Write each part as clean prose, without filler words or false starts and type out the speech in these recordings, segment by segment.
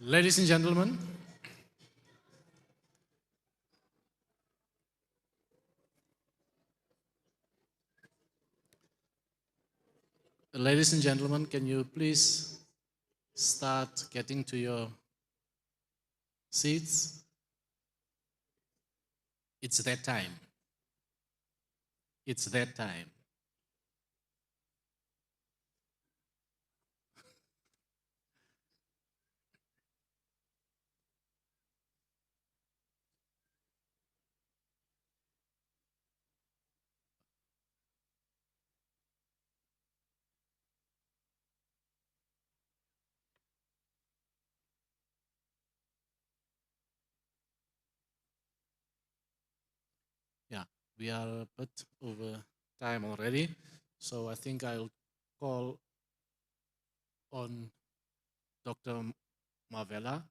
Ladies and gentlemen, can you please start getting to your seats? It's that time. It's that time. Yeah, we are a bit over time already, so I think I'll call on Dr. Marvella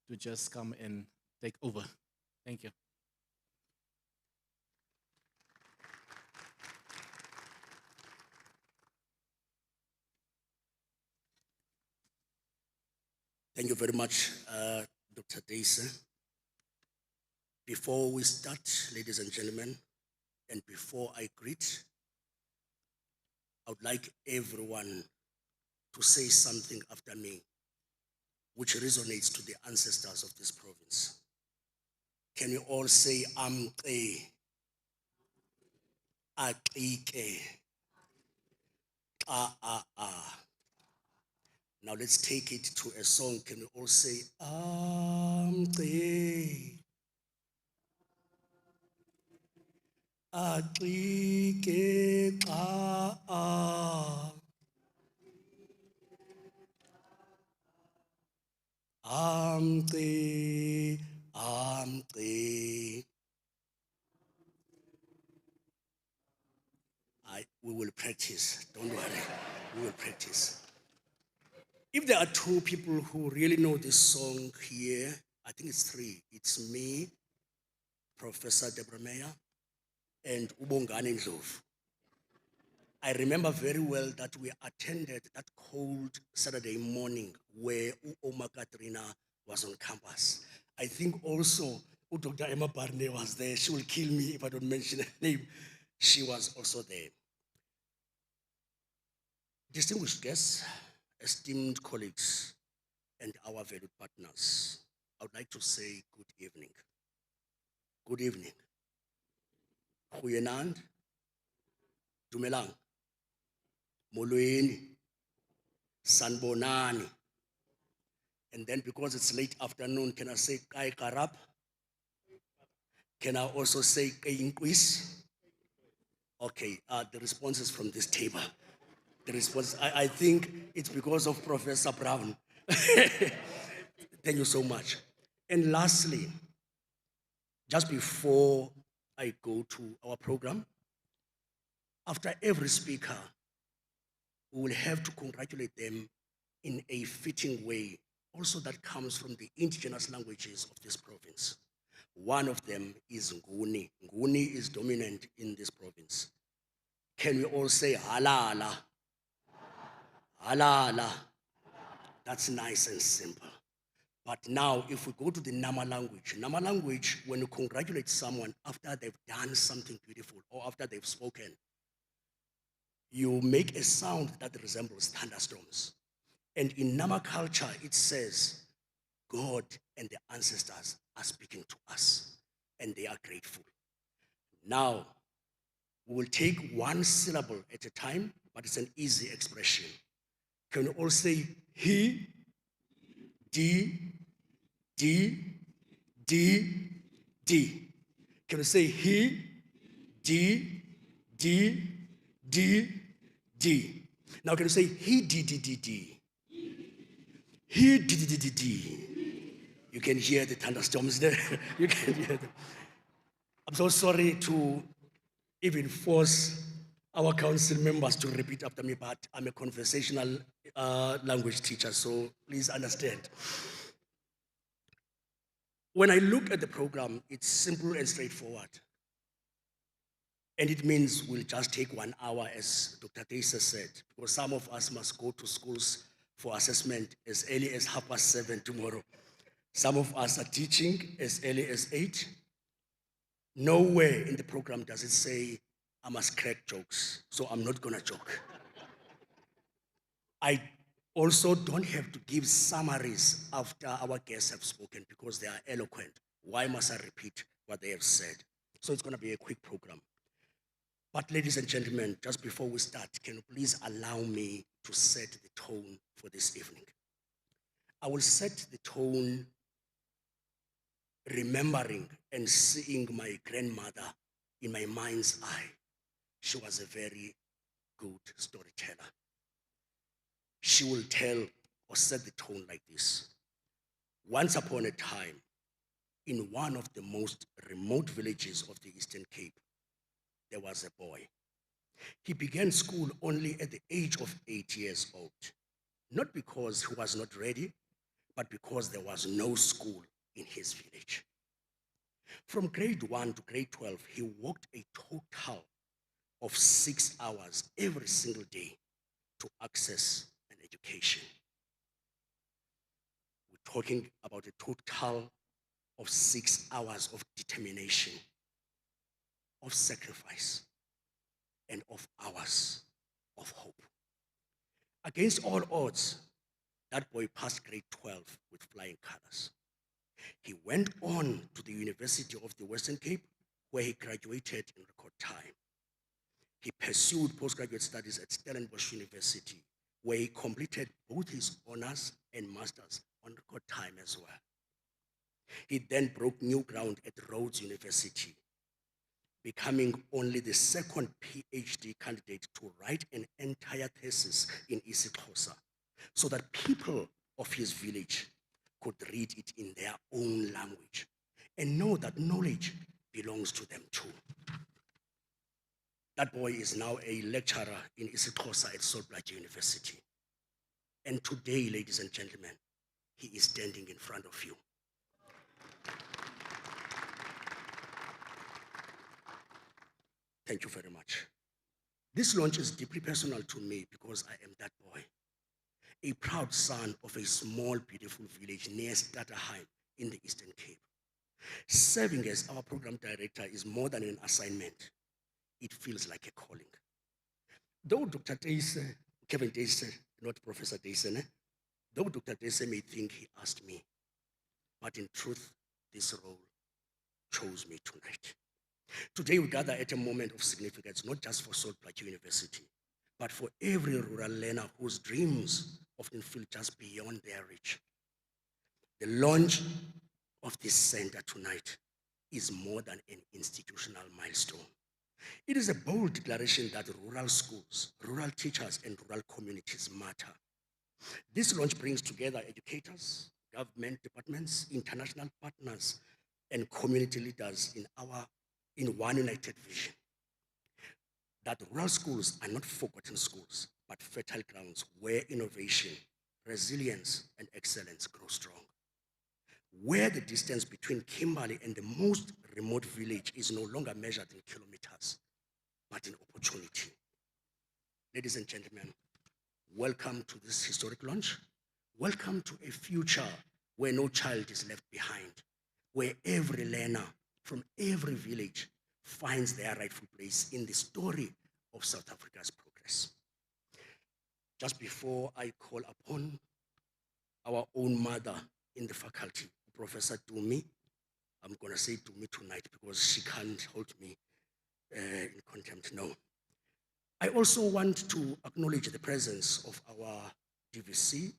to just come and take over. Thank you. Thank you very much, Dr. Daisy. Before we start, ladies and gentlemen, and before I greet, I would like everyone to say something after me, which resonates to the ancestors of this province. Can you all say, Amke, Akike, A. Now let's take it to a song. Can you all say, Amke, Akike, A. Amke. We will practice, don't worry, we will practice. If there are two people who really know this song here, I think it's three. It's me, Professor Deborah Meyer, and Ubongani Ndlovu. I remember very well that we attended that cold Saturday morning where Oma Katrina was on campus. I think also Dr. Emma Barney was there. She will kill me if I don't mention her name. She was also there. Distinguished guests, esteemed colleagues, and our valued partners, I would like to say good evening. Good evening. Goeienaand. Dumelang. Molweni. Sanbonani. And then because it's late afternoon, can I say Kai Karap? Can I also say Kainquis? Okay, the response is from this table. The response, I think it's because of Professor Brown. Thank you so much. And lastly, just before I go to our program, after every speaker, we will have to congratulate them in a fitting way, also that comes from the indigenous languages of this province. One of them is Nguni. Nguni is dominant in this province. Can we all say halala? Halala. That's nice and simple. But now, if we go to the Nama language, when you congratulate someone after they've done something beautiful or after they've spoken, you make a sound that resembles thunderstorms. And in Nama culture, it says, God and the ancestors are speaking to us, and they are grateful. Now, we will take one syllable at a time, but it's an easy expression. Can you all say he, D? Can you say he, D? Now can you say he, D? He, D. You can hear the thunderstorms there. You can hear them. I'm so sorry to even force our council members to repeat after me, but I'm a conversational language teacher, so please understand. When I look at the program, it's simple and straightforward. And it means we'll just take 1 hour, as Dr. Tesa said, because some of us must go to schools for assessment as early as 7:30 tomorrow. Some of us are teaching as early as 8. Nowhere in the program does it say I must crack jokes, so I'm not gonna joke. I also don't have to give summaries after our guests have spoken because they are eloquent. Why must I repeat what they have said? So it's gonna be a quick program. But ladies and gentlemen, just before we start, can you please allow me to set the tone for this evening? I will set the tone remembering and seeing my grandmother in my mind's eye. She was a very good storyteller. She will tell or set the tone like this. Once upon a time, in one of the most remote villages of the Eastern Cape, there was a boy. He began school only at the age of 8 years old, not because he was not ready, but because there was no school in his village. From grade 1 to grade 12, he walked a total of 6 hours every single day to access an education. We're talking about a total of 6 hours of determination, of sacrifice, and of hours of hope. Against all odds, that boy passed grade 12 with flying colors. He went on to the University of the Western Cape, where he graduated in record time. He pursued postgraduate studies at Stellenbosch University, where he completed both his honors and masters on record time as well. He then broke new ground at Rhodes University, becoming only the second PhD candidate to write an entire thesis in isiXhosa, so that people of his village could read it in their own language and know that knowledge belongs to them too. That boy is now a lecturer in isiXhosa at Plaque University. And today, ladies and gentlemen, he is standing in front of you. Thank you very much. This launch is deeply personal to me because I am that boy, a proud son of a small, beautiful village near Stutterheim in the Eastern Cape. Serving as our program director is more than an assignment. It feels like a calling. Though Dr. Deise, Kevin Deise, not Professor Deise, though Dr. Deise may think he asked me, but in truth, this role chose me tonight. Today we gather at a moment of significance, not just for Plaque University, but for every rural learner whose dreams often feel just beyond their reach. The launch of this center tonight is more than an institutional milestone. It is a bold declaration that rural schools, rural teachers, and rural communities matter. This launch brings together educators, government departments, international partners, and community leaders in one united vision. That rural schools are not forgotten schools, but fertile grounds where innovation, resilience, and excellence grow strong. Where the distance between Kimberley and the most remote village is no longer measured in kilometers, but in opportunity. Ladies and gentlemen, welcome to this historic launch. Welcome to a future where no child is left behind, where every learner from every village finds their rightful place in the story of South Africa's progress. Just before I call upon our own mother in the faculty, Professor Dumi, I'm going to say Dumi tonight because she can't hold me in contempt, no. I also want to acknowledge the presence of our DVC,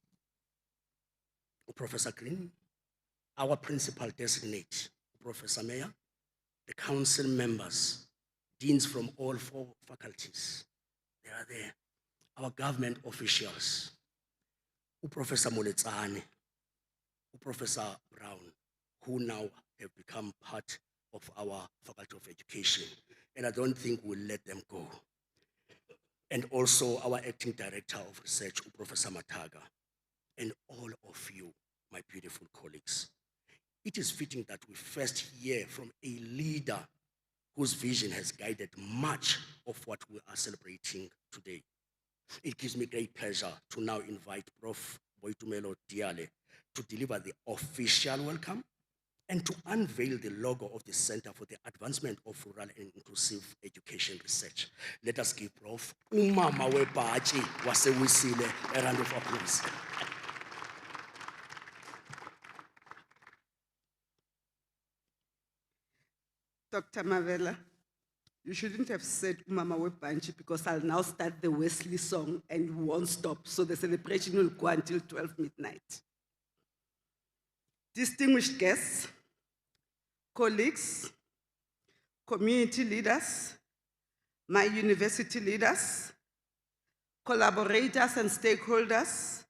Professor Green, our principal designate, Professor Mayer, the council members, deans from all 4 faculties. They are there. Our government officials, Professor Moletsane, Professor Brown, who now have become part of our Faculty of Education. And I don't think we'll let them go. And also our acting director of research, Professor Mataga, and all of you, my beautiful colleagues. It is fitting that we first hear from a leader whose vision has guided much of what we are celebrating today. It gives me great pleasure to now invite Prof. Boitumelo Diale to deliver the official welcome and to unveil the logo of the Center for the Advancement of Rural and Inclusive Education Research. Let us give Prof. Umama Webhaji wasewisile a round of applause. Dr. Mavela, you shouldn't have said Umama Webanji because I'll now start the Wesley song and we won't stop. So the celebration will go until 12 midnight. Distinguished guests, colleagues, community leaders, my university leaders, collaborators and stakeholders,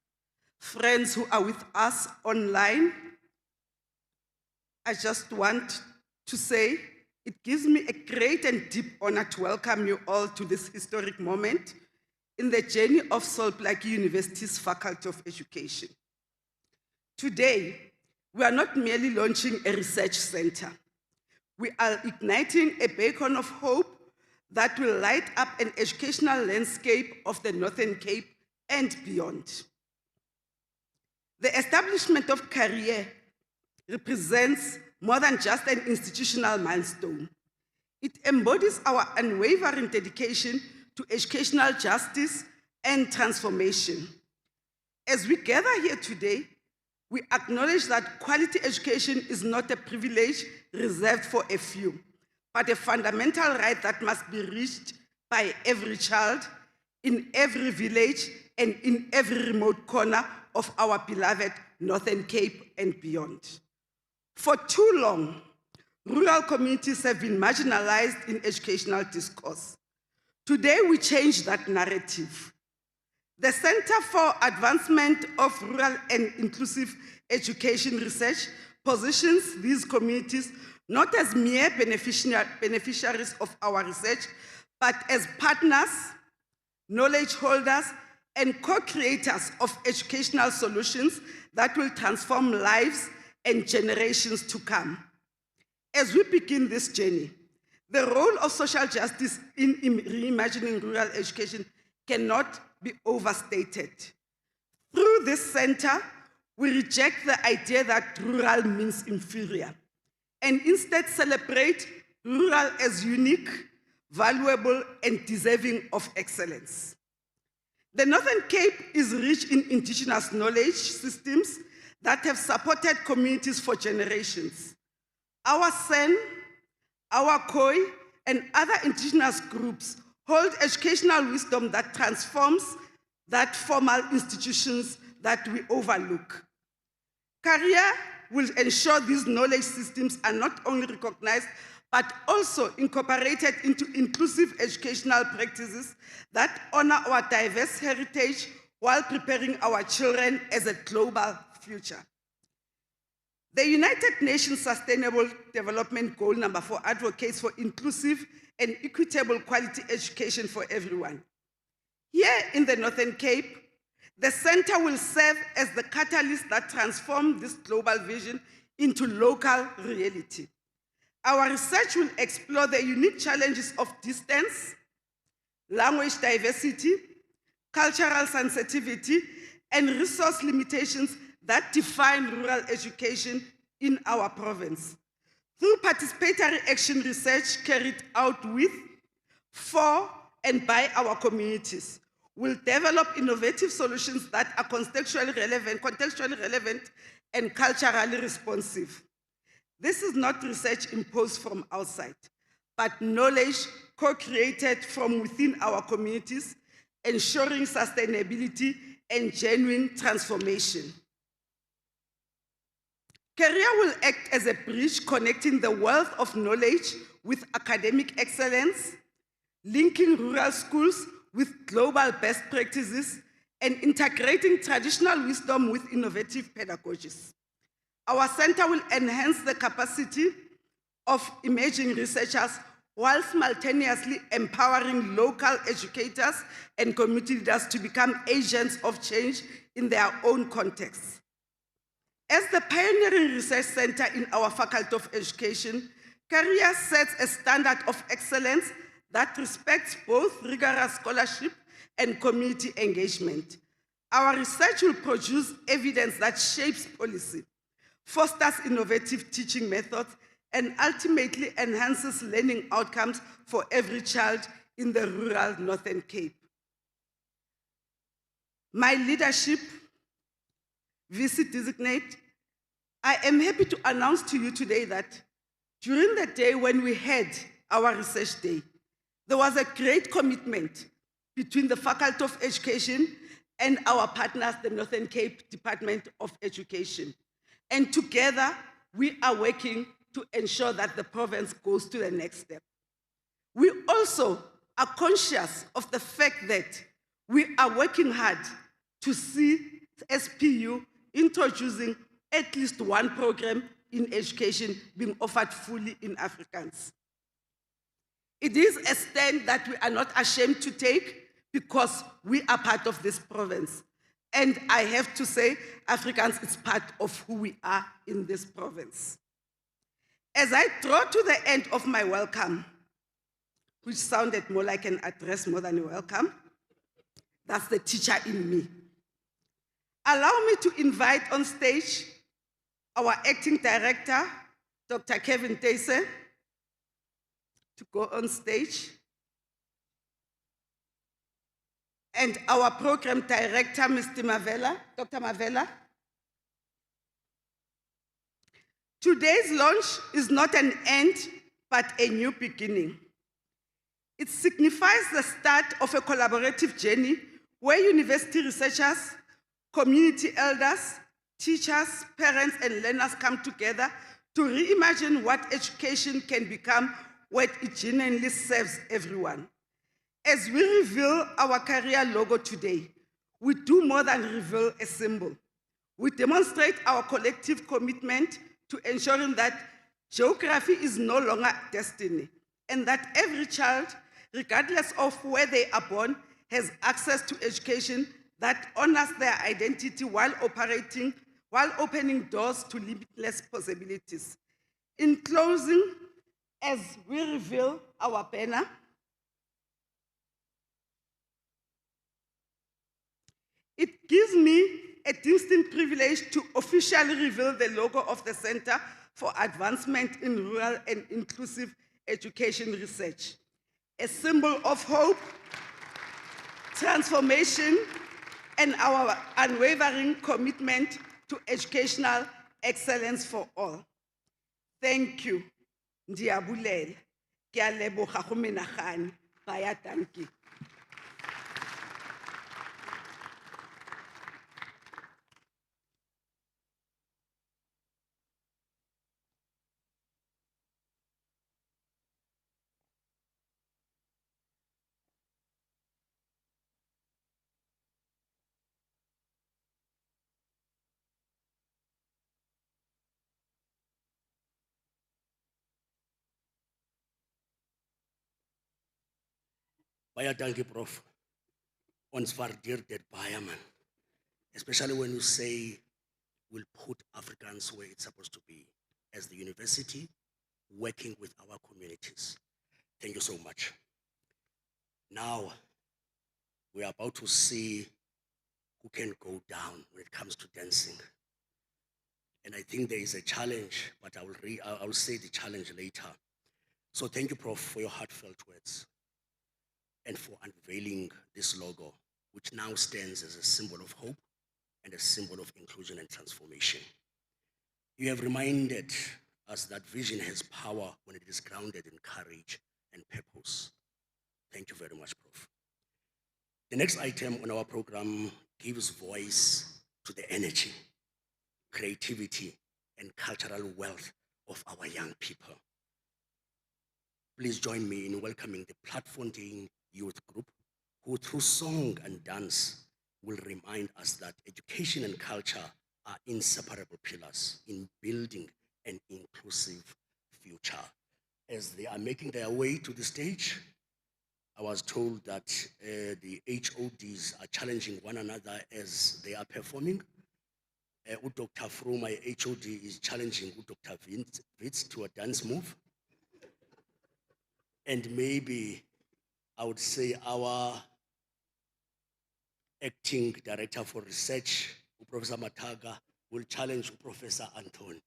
friends who are with us online, I just want to say it gives me a great and deep honor to welcome you all to this historic moment in the journey of Plaque University's Faculty of Education. Today, we are not merely launching a research center. We are igniting a beacon of hope that will light up an educational landscape of the Northern Cape and beyond. The establishment of Career represents more than just an institutional milestone. It embodies our unwavering dedication to educational justice and transformation. As we gather here today, we acknowledge that quality education is not a privilege reserved for a few, but a fundamental right that must be reached by every child in every village and in every remote corner of our beloved Northern Cape and beyond. For too long, rural communities have been marginalized in educational discourse. Today, we change that narrative. The Center for Advancement of Rural and Inclusive Education Research positions these communities not as mere beneficiaries of our research, but as partners, knowledge holders, and co-creators of educational solutions that will transform lives and generations to come. As we begin this journey, the role of social justice in reimagining rural education cannot be overstated. Through this center, we reject the idea that rural means inferior, and instead celebrate rural as unique, valuable, and deserving of excellence. The Northern Cape is rich in indigenous knowledge systems that have supported communities for generations. Our Sen, our Khoi, and other indigenous groups hold educational wisdom that transforms that formal institutions that we overlook. Career will ensure these knowledge systems are not only recognized, but also incorporated into inclusive educational practices that honor our diverse heritage while preparing our children as a global future. The United Nations Sustainable Development Goal number 4 advocates for inclusive and equitable quality education for everyone. Here in the Northern Cape, the center will serve as the catalyst that transforms this global vision into local reality. Our research will explore the unique challenges of distance, language diversity, cultural sensitivity, and resource limitations that define rural education in our province. Through participatory action research carried out with, for, and by our communities, we'll develop innovative solutions that are contextually relevant, and culturally responsive. This is not research imposed from outside, but knowledge co-created from within our communities, ensuring sustainability and genuine transformation. Career will act as a bridge connecting the wealth of knowledge with academic excellence, linking rural schools with global best practices, and integrating traditional wisdom with innovative pedagogies. Our center will enhance the capacity of emerging researchers while simultaneously empowering local educators and community leaders to become agents of change in their own contexts. As the pioneering research center in our Faculty of Education, Career sets a standard of excellence that respects both rigorous scholarship and community engagement. Our research will produce evidence that shapes policy, fosters innovative teaching methods, and ultimately enhances learning outcomes for every child in the rural Northern Cape. My leadership, VC designate, I am happy to announce to you today that during the day when we had our research day, there was a great commitment between the Faculty of Education and our partners, the Northern Cape Department of Education. And together, we are working to ensure that the province goes to the next step. We also are conscious of the fact that we are working hard to see SPU introducing at least one program in education being offered fully in Afrikaans. It is a stand that we are not ashamed to take because we are part of this province. And I have to say, Afrikaans is part of who we are in this province. As I draw to the end of my welcome, which sounded more like an address more than a welcome, that's the teacher in me. Allow me to invite on stage our acting director, Dr. Kevin Tase, to go on stage, and our program director, Mr. Mavela, Dr. Mavela. Today's launch is not an end, but a new beginning. It signifies the start of a collaborative journey where university researchers, community elders, teachers, parents, and learners come together to reimagine what education can become when it genuinely serves everyone. As we reveal our career logo today, we do more than reveal a symbol. We demonstrate our collective commitment to ensuring that geography is no longer destiny, and that every child, regardless of where they are born, has access to education that honors their identity while opening doors to limitless possibilities. In closing, as we reveal our banner, it gives me a distinct privilege to officially reveal the logo of the Center for Advancement in Rural and Inclusive Education Research, a symbol of hope, transformation, and our unwavering commitment to educational excellence for all. Thank you. Ndiabulela. Ke a leboga go menagane. Baya dankie. Baie dankie, Prof. Ons waardeer dit baie, man. Especially when you say we'll put Afrikaans where it's supposed to be, as the university working with our communities. Thank you so much. Now, we are about to see who can go down when it comes to dancing. And I think there is a challenge, but I will say the challenge later. So thank you, Prof, for your heartfelt words and for unveiling this logo, which now stands as a symbol of hope and a symbol of inclusion and transformation. You have reminded us that vision has power when it is grounded in courage and purpose. Thank you very much, Prof. The next item on our program gives voice to the energy, creativity, and cultural wealth of our young people. Please join me in welcoming the Plaque Youth Group, who through song and dance will remind us that education and culture are inseparable pillars in building an inclusive future. As they are making their way to the stage, I was told that the HODs are challenging one another as they are performing. Dr. Fru, my HOD, is challenging Dr. Witz to a dance move. And maybe I would say our Acting Director for Research, Professor Mataga, will challenge Professor Anton.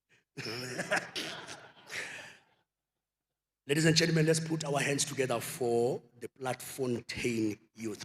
Ladies and gentlemen, let's put our hands together for the Platte youth.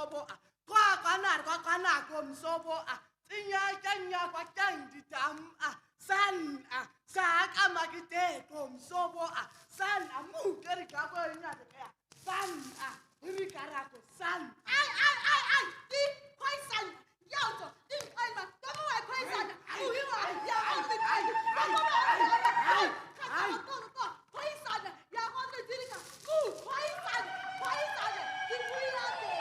msobo kwa kanako msobo tinya kwa kandi dam san sa kamakiteko msobo san amukeri kako inyade kaya san rikarako san ai ti koi san yauto ti koi ma tomo ai koi san uhiwa ya koi ai koi san ya koi dirika koi san ti kuilate.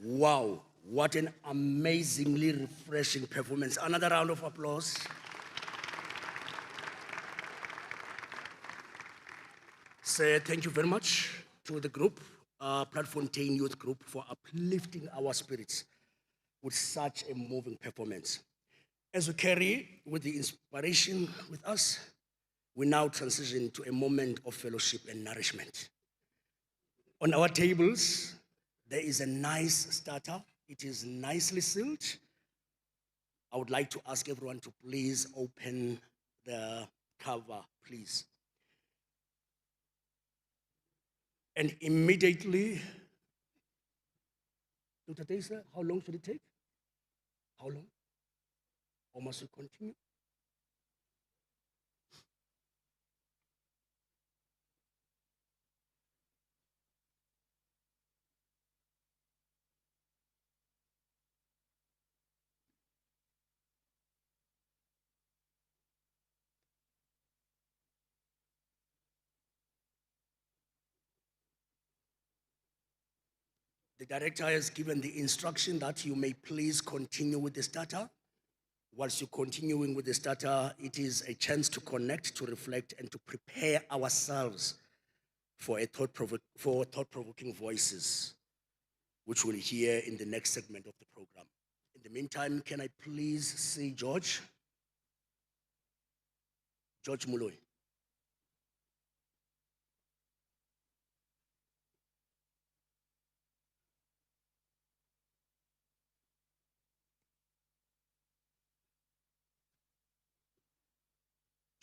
Wow, what an amazingly refreshing performance. Another round of applause. Say thank you very much to the group, Platefontein Youth Group, for uplifting our spirits with such a moving performance. As we carry with the inspiration with us, we now transition to a moment of fellowship and nourishment. On our tables, there is a nice starter. It is nicely sealed. I would like to ask everyone to please open the cover, please. And immediately, Dr. Tesa, how long should it take? How long? Or must we continue? The director has given the instruction that you may please continue with the starter. Whilst you're continuing with the starter, it is a chance to connect, to reflect, and to prepare ourselves for thought-provoking voices, which we'll hear in the next segment of the program. In the meantime, can I please see George Muloy.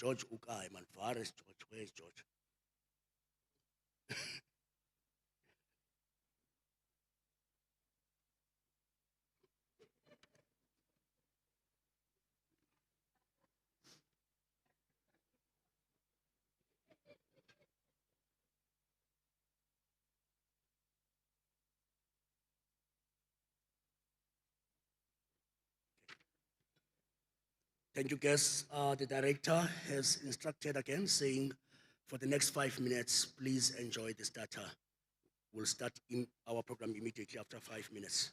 George Ukai, man, where is George? Where is George? Thank you, guests. The director has instructed again, saying for the next 5 minutes, please enjoy this data. We'll start in our program immediately after 5 minutes.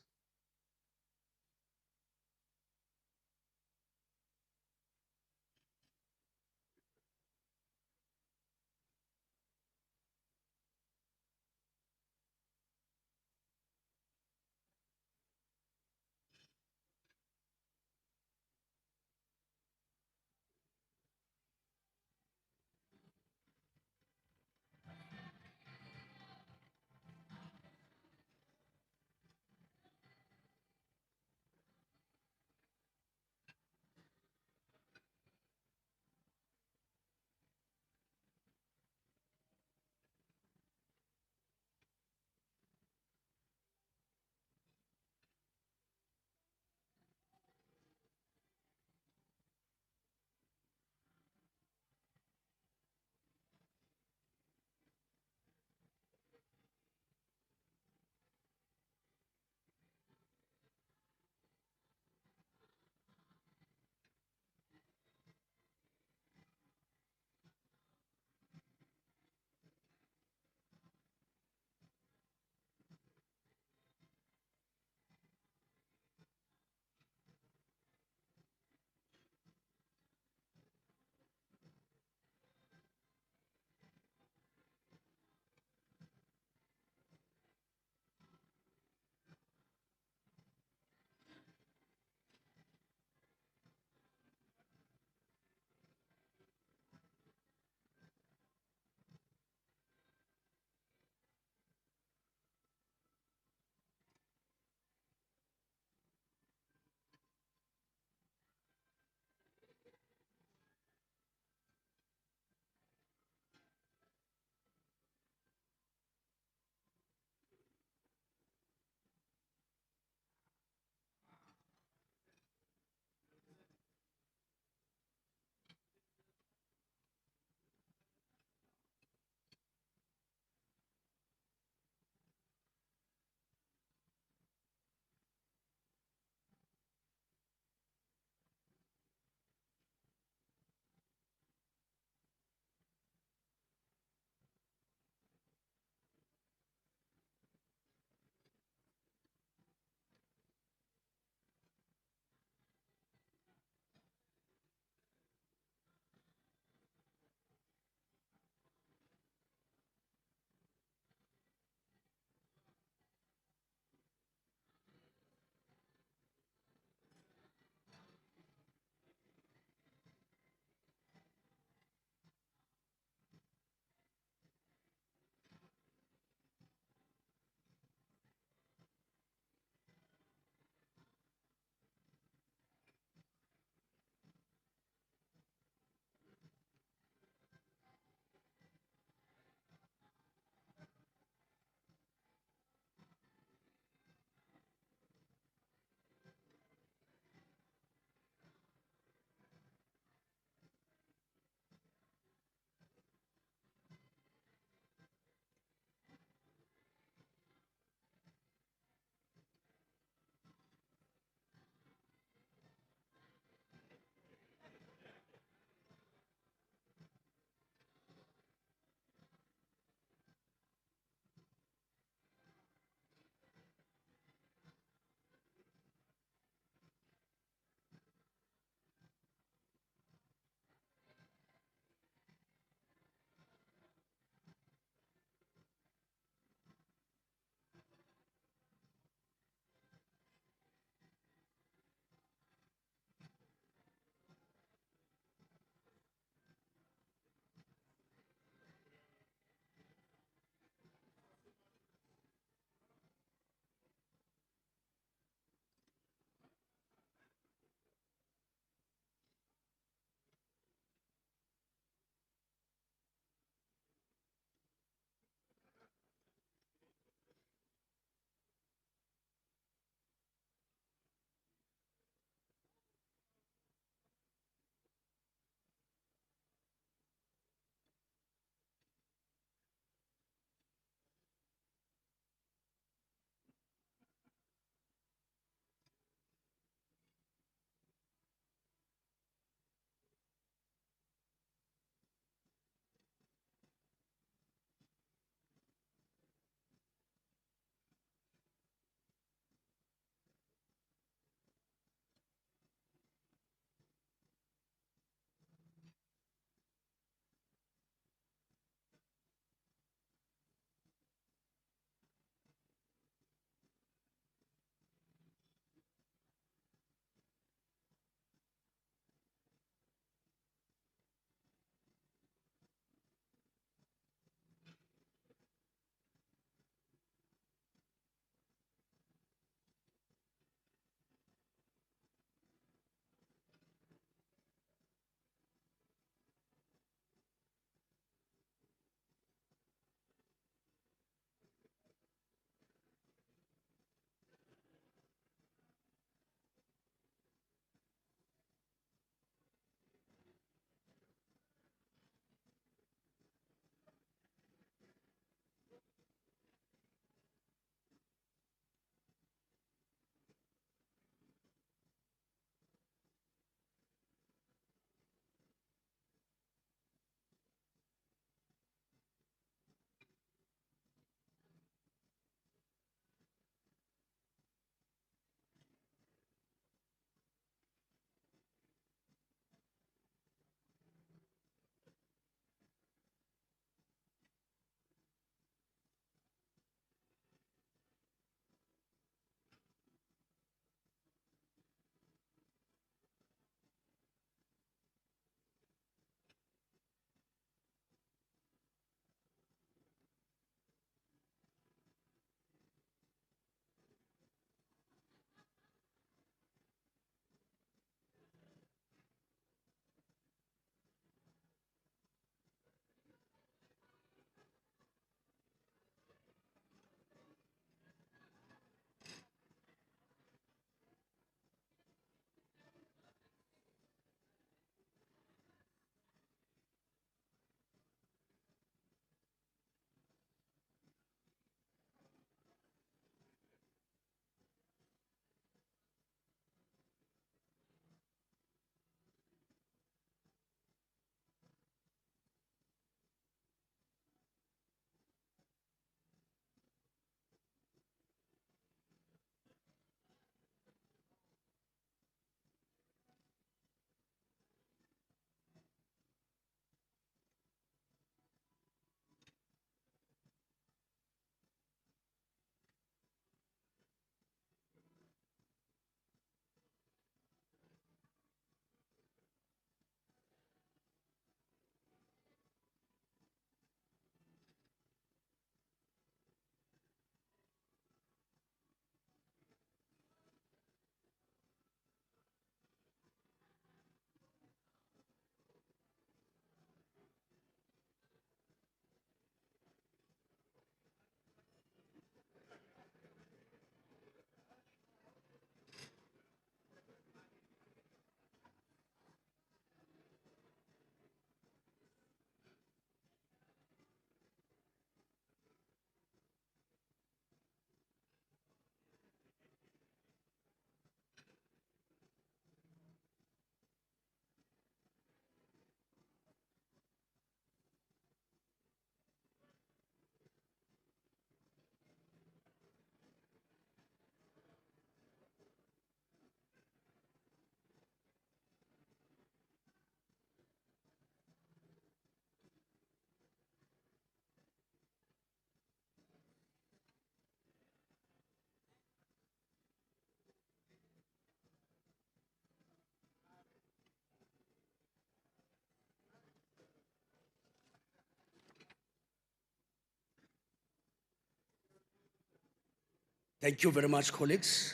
Thank you very much, colleagues.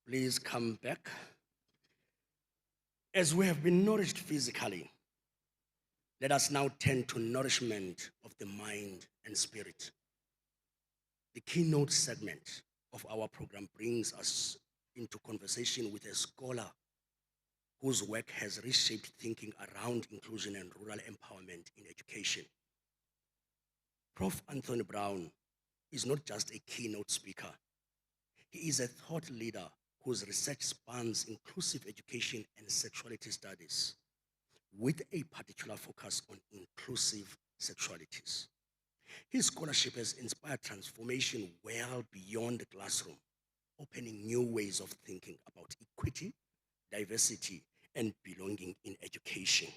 Please come back. As we have been nourished physically, let us now turn to nourishment of the mind and spirit. The keynote segment of our program brings us into conversation with a scholar whose work has reshaped thinking around inclusion and rural empowerment in education. Prof. Anthony Brown is not just a keynote speaker. He is a thought leader whose research spans inclusive education and sexuality studies, with a particular focus on inclusive sexualities. His scholarship has inspired transformation well beyond the classroom, opening new ways of thinking about equity, diversity, and belonging in education.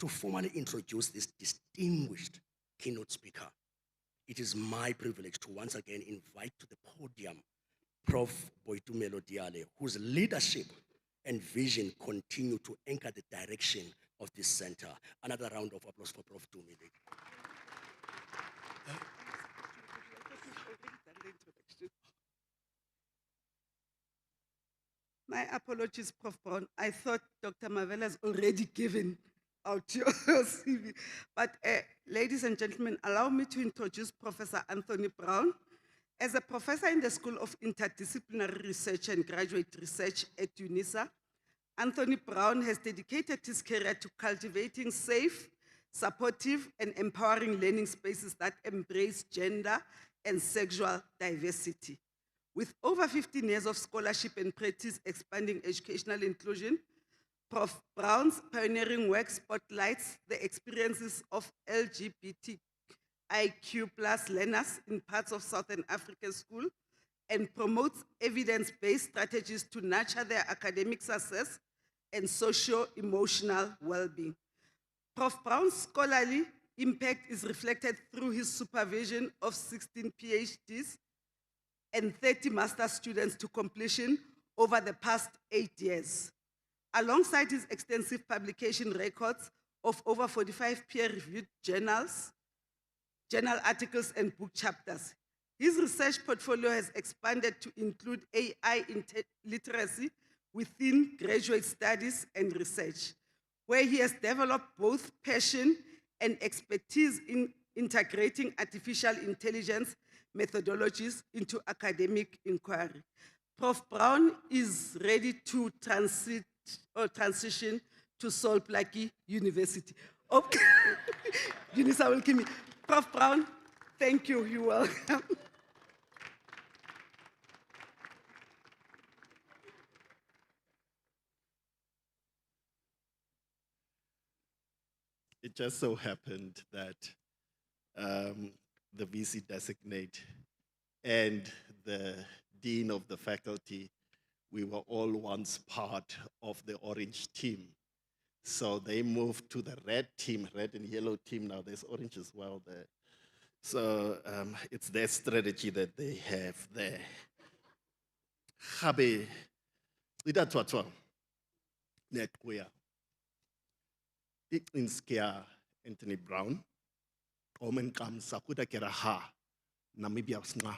To formally introduce this distinguished keynote speaker, it is my privilege to once again invite to the podium Prof. Boitumelo Diale, whose leadership and vision continue to anchor the direction of this center. Another round of applause for Prof. Dumile. My apologies, Prof. Brown. I thought Dr. Mavela has already given out your CV. But ladies and gentlemen, allow me to introduce Professor Anthony Brown. As a professor in the School of Interdisciplinary Research and Graduate Research at UNISA, Anthony Brown has dedicated his career to cultivating safe, supportive, and empowering learning spaces that embrace gender and sexual diversity. With over 15 years of scholarship and practice expanding educational inclusion, Prof. Brown's pioneering work spotlights the experiences of LGBTIQ+ learners in parts of Southern African school and promotes evidence-based strategies to nurture their academic success and socio-emotional well-being. Prof. Brown's scholarly impact is reflected through his supervision of 16 PhDs and 30 master's students to completion over the past 8 years. Alongside his extensive publication records of over 45 peer-reviewed journal articles and book chapters, his research portfolio has expanded to include AI literacy within graduate studies and research, where he has developed both passion and expertise in integrating artificial intelligence methodologies into academic inquiry. Prof. Brown is ready to transition to Plaque University. Okay. Unisa will give me. Prof. Brown, thank you, you're welcome. It just so happened that the VC designate and the dean of the faculty, we were all once part of the orange team. So they moved to the red team, red and yellow team. Now there's orange as well there. So it's their strategy that they have there. Gabe, idatswatswa, netkuya. Inskia Anthony Brown, Omen kam sakuda kera ha, Namibia sna.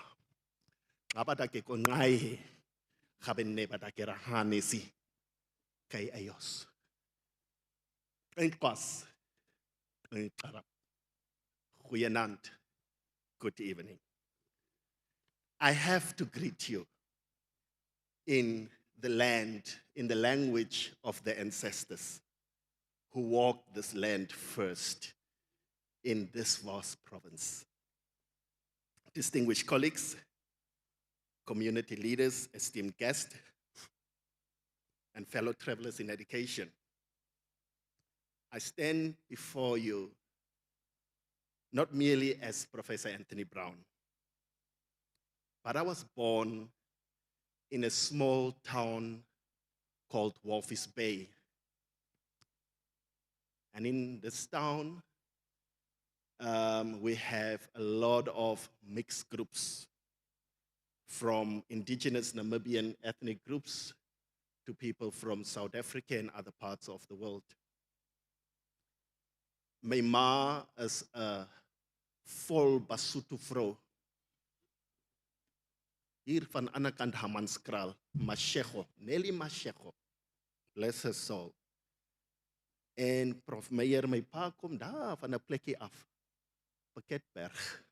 Abata ke kongai, Haben nebata kera ha nesi, Kai ayos. Enkwas, Enkarap, Huyanant, good evening. I have to greet you in the land, in the language of the ancestors who walked this land first in this vast province. Distinguished colleagues, community leaders, esteemed guests, and fellow travelers in education, I stand before you not merely as Professor Anthony Brown, but I was born in a small town called Walvis Bay. And in this town, we have a lot of mixed groups, from indigenous Namibian ethnic groups to people from South Africa and other parts of the world. My ma is a full Basotho vrouw. hier van ander kant Hammanskraal, Mashego, Nelly Mashego, bless her soul. En Prof Meyer, my pa kom daar van 'n plekkie af, Piketberg.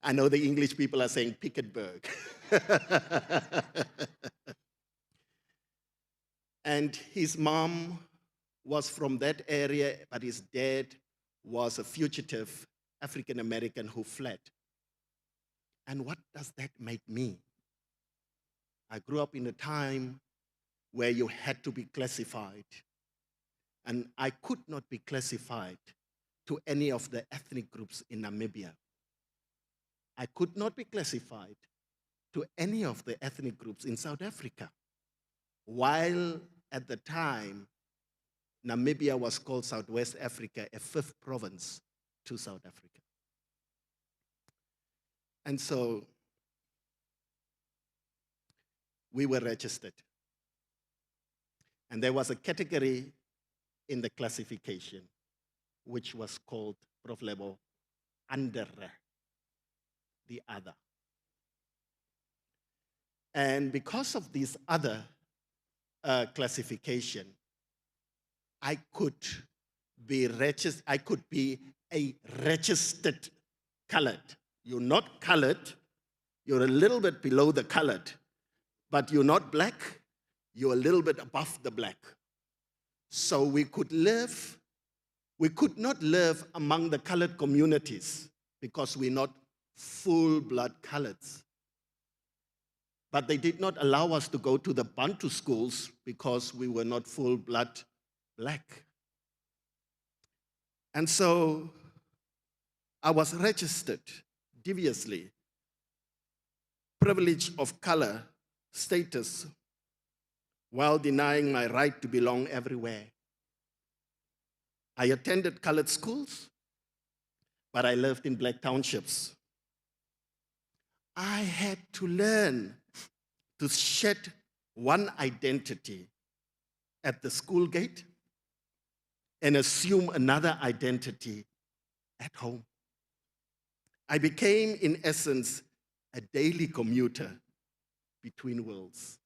I know the English people are saying Piketberg. And his mom was from that area, but his dad was a fugitive African American who fled. And what does that make me? I grew up in a time where you had to be classified. And I could not be classified to any of the ethnic groups in Namibia. I could not be classified to any of the ethnic groups in South Africa. While at the time, Namibia was called Southwest Africa, a fifth province to South Africa. And so we were registered. And there was a category in the classification which was called, Prof. Lebo, andere, the other. And because of this other classification, I could be a registered colored. You're not colored, you're a little bit below the colored, but you're not black, you're a little bit above the black. So we could not live among the colored communities because we're not full-blood coloreds. But they did not allow us to go to the Bantu schools because we were not full-blood black. And so I was registered deviously. Privilege of color status while denying my right to belong everywhere. I attended colored schools, but I lived in black townships. I had to learn to shed one identity at the school gate and assume another identity at home. I became, in essence, a daily commuter between worlds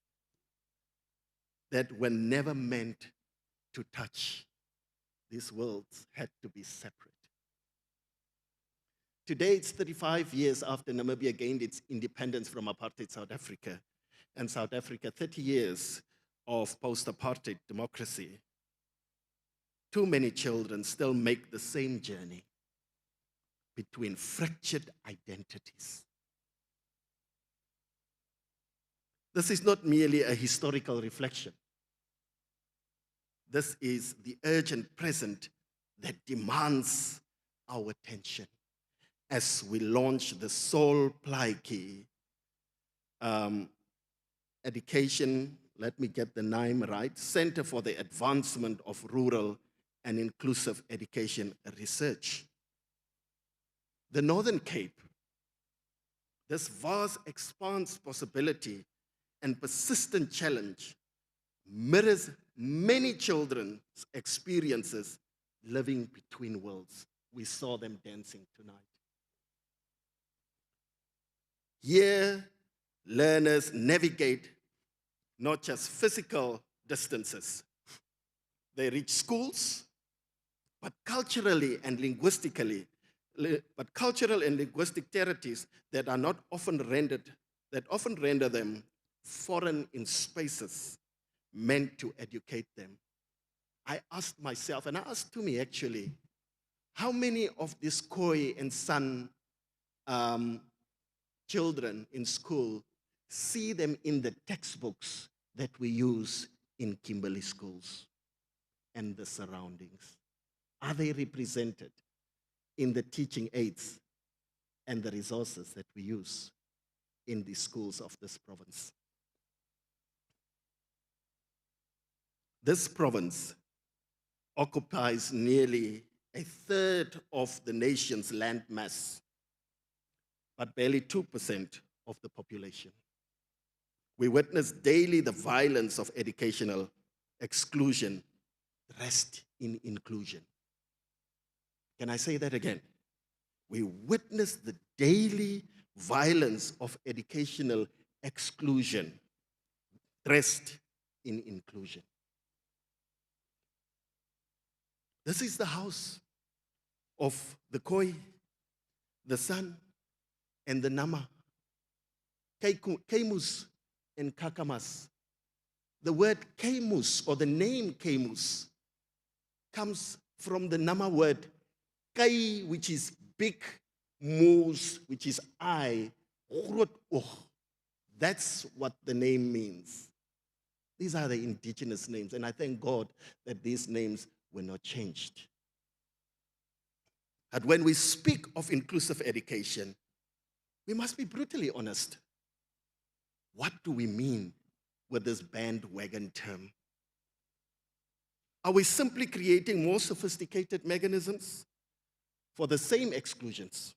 that were never meant to touch. These worlds had to be separate. Today, it's 35 years after Namibia gained its independence from apartheid South Africa, and South Africa, 30 years of post-apartheid democracy. Too many children still make the same journey between fractured identities. This is not merely a historical reflection. This is the urgent present that demands our attention as we launch the Soul Plaque education, let me get the name right, Center for the Advancement of Rural and Inclusive Education Research. The Northern Cape, this vast expanse possibility and persistent challenge mirrors many children's experiences living between worlds. We saw them dancing tonight. Here, learners navigate not just physical distances. They reach schools, but cultural and linguistic territories that are not often render them foreign in spaces meant to educate them. I asked myself, and I asked Tumi actually, how many of these Khoi and San children in school see them in the textbooks that we use in Kimberley schools and the surroundings? Are they represented in the teaching aids and the resources that we use in the schools of this province? This province occupies nearly a third of the nation's land mass, but barely 2% of the population. We witness daily the violence of educational exclusion dressed in inclusion. Can I say that again? We witness the daily violence of educational exclusion dressed in inclusion. This is the house of the Khoi, the San, and the Nama, Kemus and Kakamas. The word Kemus, or the name Kemus, comes from the Nama word Kai, which is big, Mus, which is I, Grot Och. That's what the name means. These are the indigenous names, and I thank God that these names were not changed. But when we speak of inclusive education, we must be brutally honest. What do we mean with this bandwagon term? Are we simply creating more sophisticated mechanisms for the same exclusions?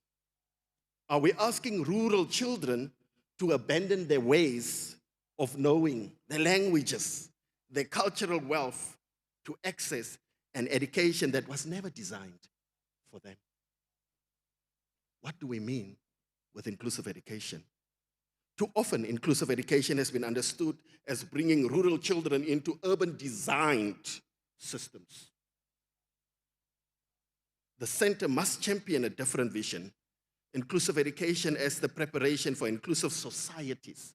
Are we asking rural children to abandon their ways of knowing, their languages, their cultural wealth, to access an education that was never designed for them? What do we mean with inclusive education? Too often, inclusive education has been understood as bringing rural children into urban designed systems. The center must champion a different vision, inclusive education as the preparation for inclusive societies.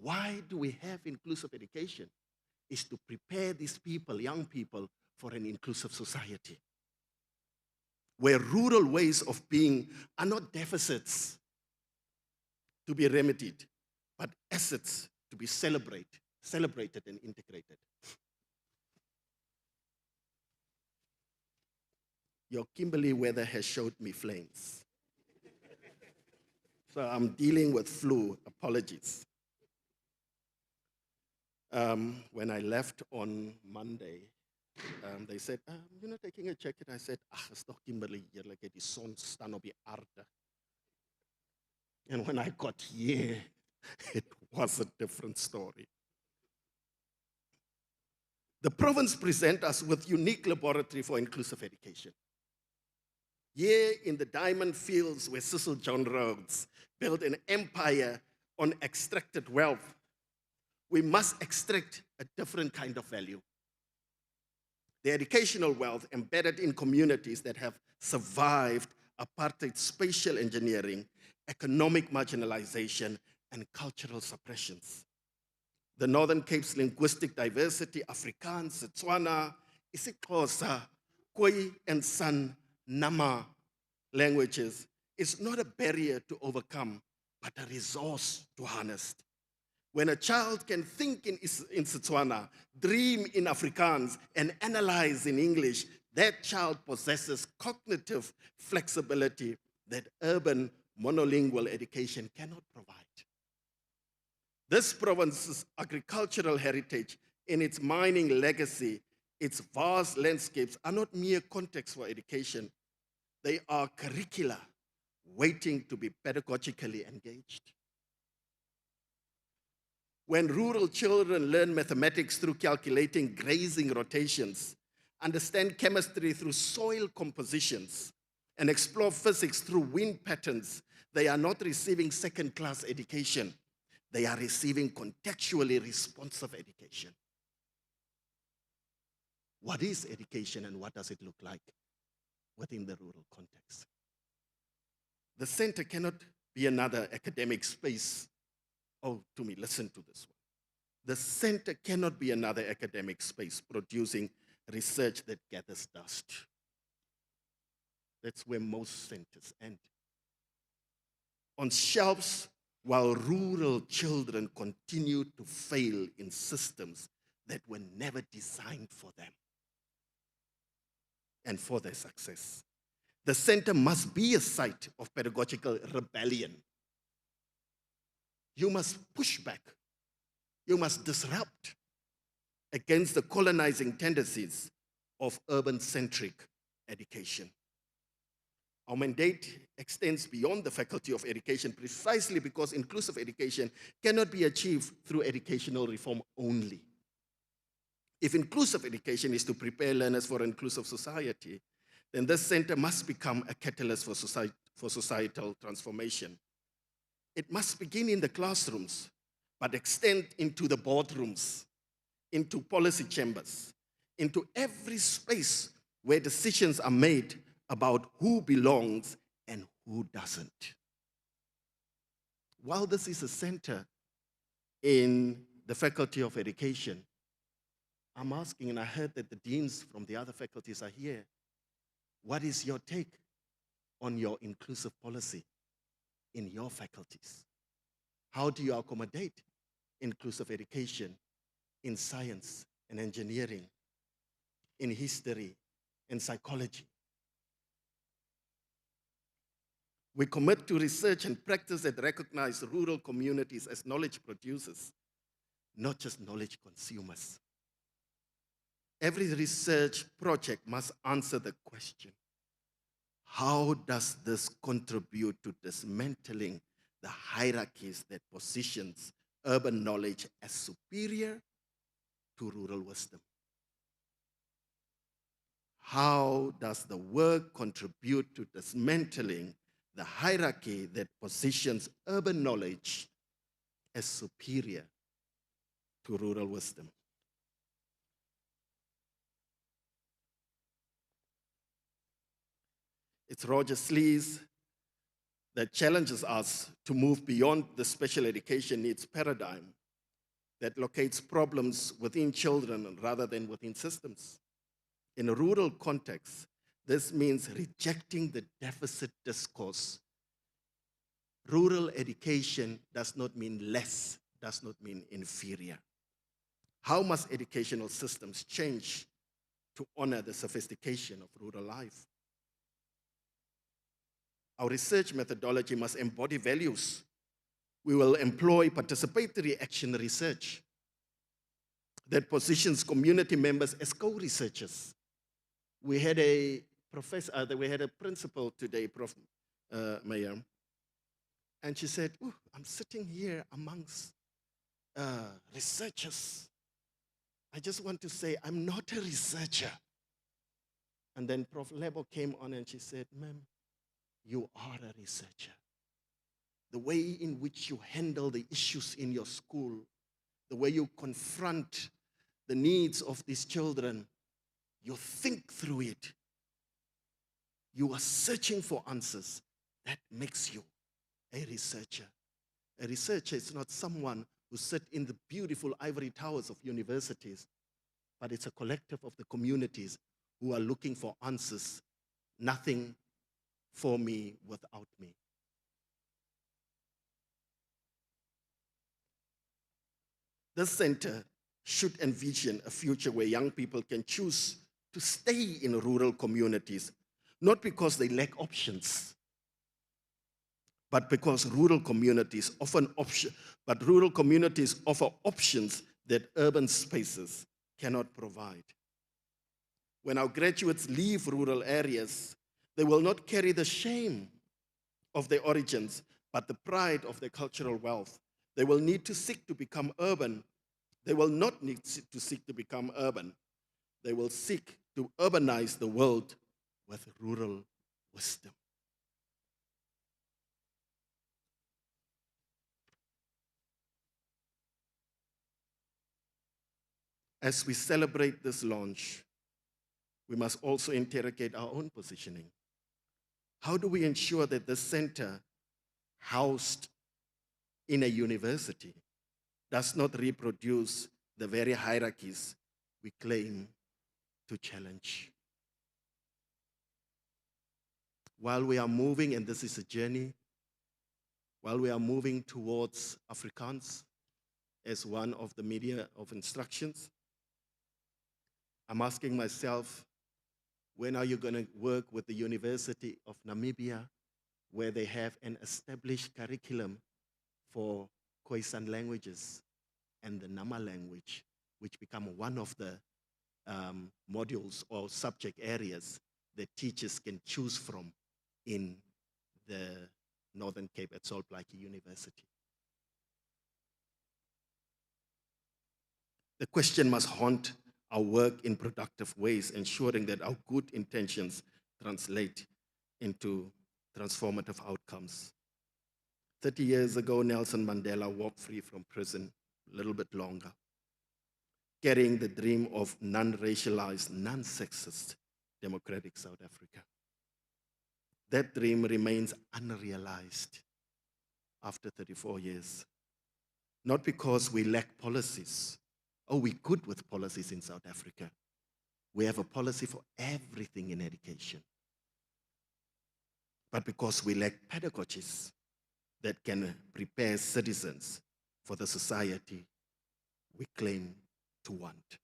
Why do we have inclusive education? Is to prepare these people, young people, for an inclusive society, where rural ways of being are not deficits to be remedied, but assets to be celebrated and integrated. Your Kimberley weather has showed me flames. So I'm dealing with flu, apologies. When I left on Monday, they said, you're not taking a jacket. I said, it's toch Kimberley, like die son staan op die aarde. And when I got here, it was a different story. The province presents us with unique laboratory for inclusive education. Here in the diamond fields where Cecil John Rhodes built an empire on extracted wealth, we must extract a different kind of value. The educational wealth embedded in communities that have survived apartheid, spatial engineering, economic marginalization, and cultural suppressions. The Northern Cape's linguistic diversity, Afrikaans, Setswana, isiXhosa, Khoi, and San, Nama languages, is not a barrier to overcome, but a resource to harness. When a child can think in Setswana, dream in Afrikaans, and analyze in English, that child possesses cognitive flexibility that urban monolingual education cannot provide. This province's agricultural heritage, in its mining legacy, its vast landscapes are not mere context for education. They are curricula waiting to be pedagogically engaged. When rural children learn mathematics through calculating grazing rotations, understand chemistry through soil compositions, and explore physics through wind patterns, they are not receiving second-class education. They are receiving contextually responsive education. What is education and what does it look like within the rural context? The center cannot be another academic space. Oh, to me, listen to this one. The center cannot be another academic space producing research that gathers dust. That's where most centers end. On shelves, while rural children continue to fail in systems that were never designed for them and for their success. The center must be a site of pedagogical rebellion. You must push back. You must disrupt against the colonizing tendencies of urban-centric education. Our mandate extends beyond the Faculty of Education precisely because inclusive education cannot be achieved through educational reform only. If inclusive education is to prepare learners for an inclusive society, then this center must become a catalyst for societal transformation. It must begin in the classrooms, but extend into the boardrooms, into policy chambers, into every space where decisions are made about who belongs and who doesn't. While this is a center in the Faculty of Education, I'm asking, and I heard that the deans from the other faculties are here, what is your take on your inclusive policy in your faculties? How do you accommodate inclusive education in science and engineering, in history and psychology? We commit to research and practice that recognize rural communities as knowledge producers, not just knowledge consumers. Every research project must answer the question, how does this contribute to dismantling the hierarchies that positions urban knowledge as superior to rural wisdom? How does the work contribute to dismantling the hierarchy that positions urban knowledge as superior to rural wisdom? It's Roger Slees that challenges us to move beyond the special education needs paradigm that locates problems within children rather than within systems. In a rural context, this means rejecting the deficit discourse. Rural education does not mean less, does not mean inferior. How must educational systems change to honor the sophistication of rural life? Our research methodology must embody values. We will employ participatory action research that positions community members as co-researchers. We had a principal today, Prof. Mayor, and she said, I'm sitting here amongst researchers. I just want to say I'm not a researcher. And then Prof. Lebo came on and she said, ma'am, you are a researcher. The way in which you handle the issues in your school, the way you confront the needs of these children, you think through it. You are searching for answers. That makes you a researcher. A researcher is not someone who sits in the beautiful ivory towers of universities, but it's a collective of the communities who are looking for answers. Nothing for me without me. This center should envision a future where young people can choose to stay in rural communities, not because they lack options, but because rural communities offer options that urban spaces cannot provide. When our graduates leave rural areas, they will not carry the shame of their origins, but the pride of their cultural wealth. They will need to seek to become urban. They will not need to seek to become urban. They will seek to urbanize the world with rural wisdom. As we celebrate this launch, we must also interrogate our own positioning. How do we ensure that this center, housed in a university, does not reproduce the very hierarchies we claim to challenge? While we are moving, and this is a journey, while we are moving towards Afrikaans as one of the media of instructions, I'm asking myself, when are you going to work with the University of Namibia, where they have an established curriculum for Khoisan languages and the Nama language, which become one of the modules or subject areas that teachers can choose from in the Northern Cape at Plaque University? The question must haunt our work in productive ways, ensuring that our good intentions translate into transformative outcomes. 30 years ago, Nelson Mandela walked free from prison, a little bit longer, carrying the dream of non-racialized, non-sexist democratic South Africa. That dream remains unrealized after 34 years. Not because we lack policies. Oh, we're good with policies in South Africa. We have a policy for everything in education. But because we lack pedagogies that can prepare citizens for the society we claim to want.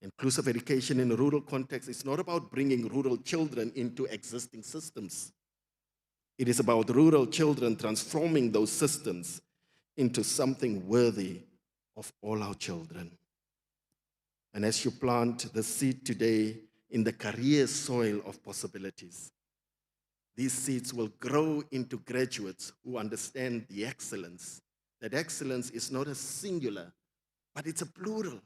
Inclusive education in a rural context is not about bringing rural children into existing systems. It is about rural children transforming those systems into something worthy of all our children. And as you plant the seed today in the career soil of possibilities, these seeds will grow into graduates who understand the excellence. That excellence is not a singular, but it's a plural.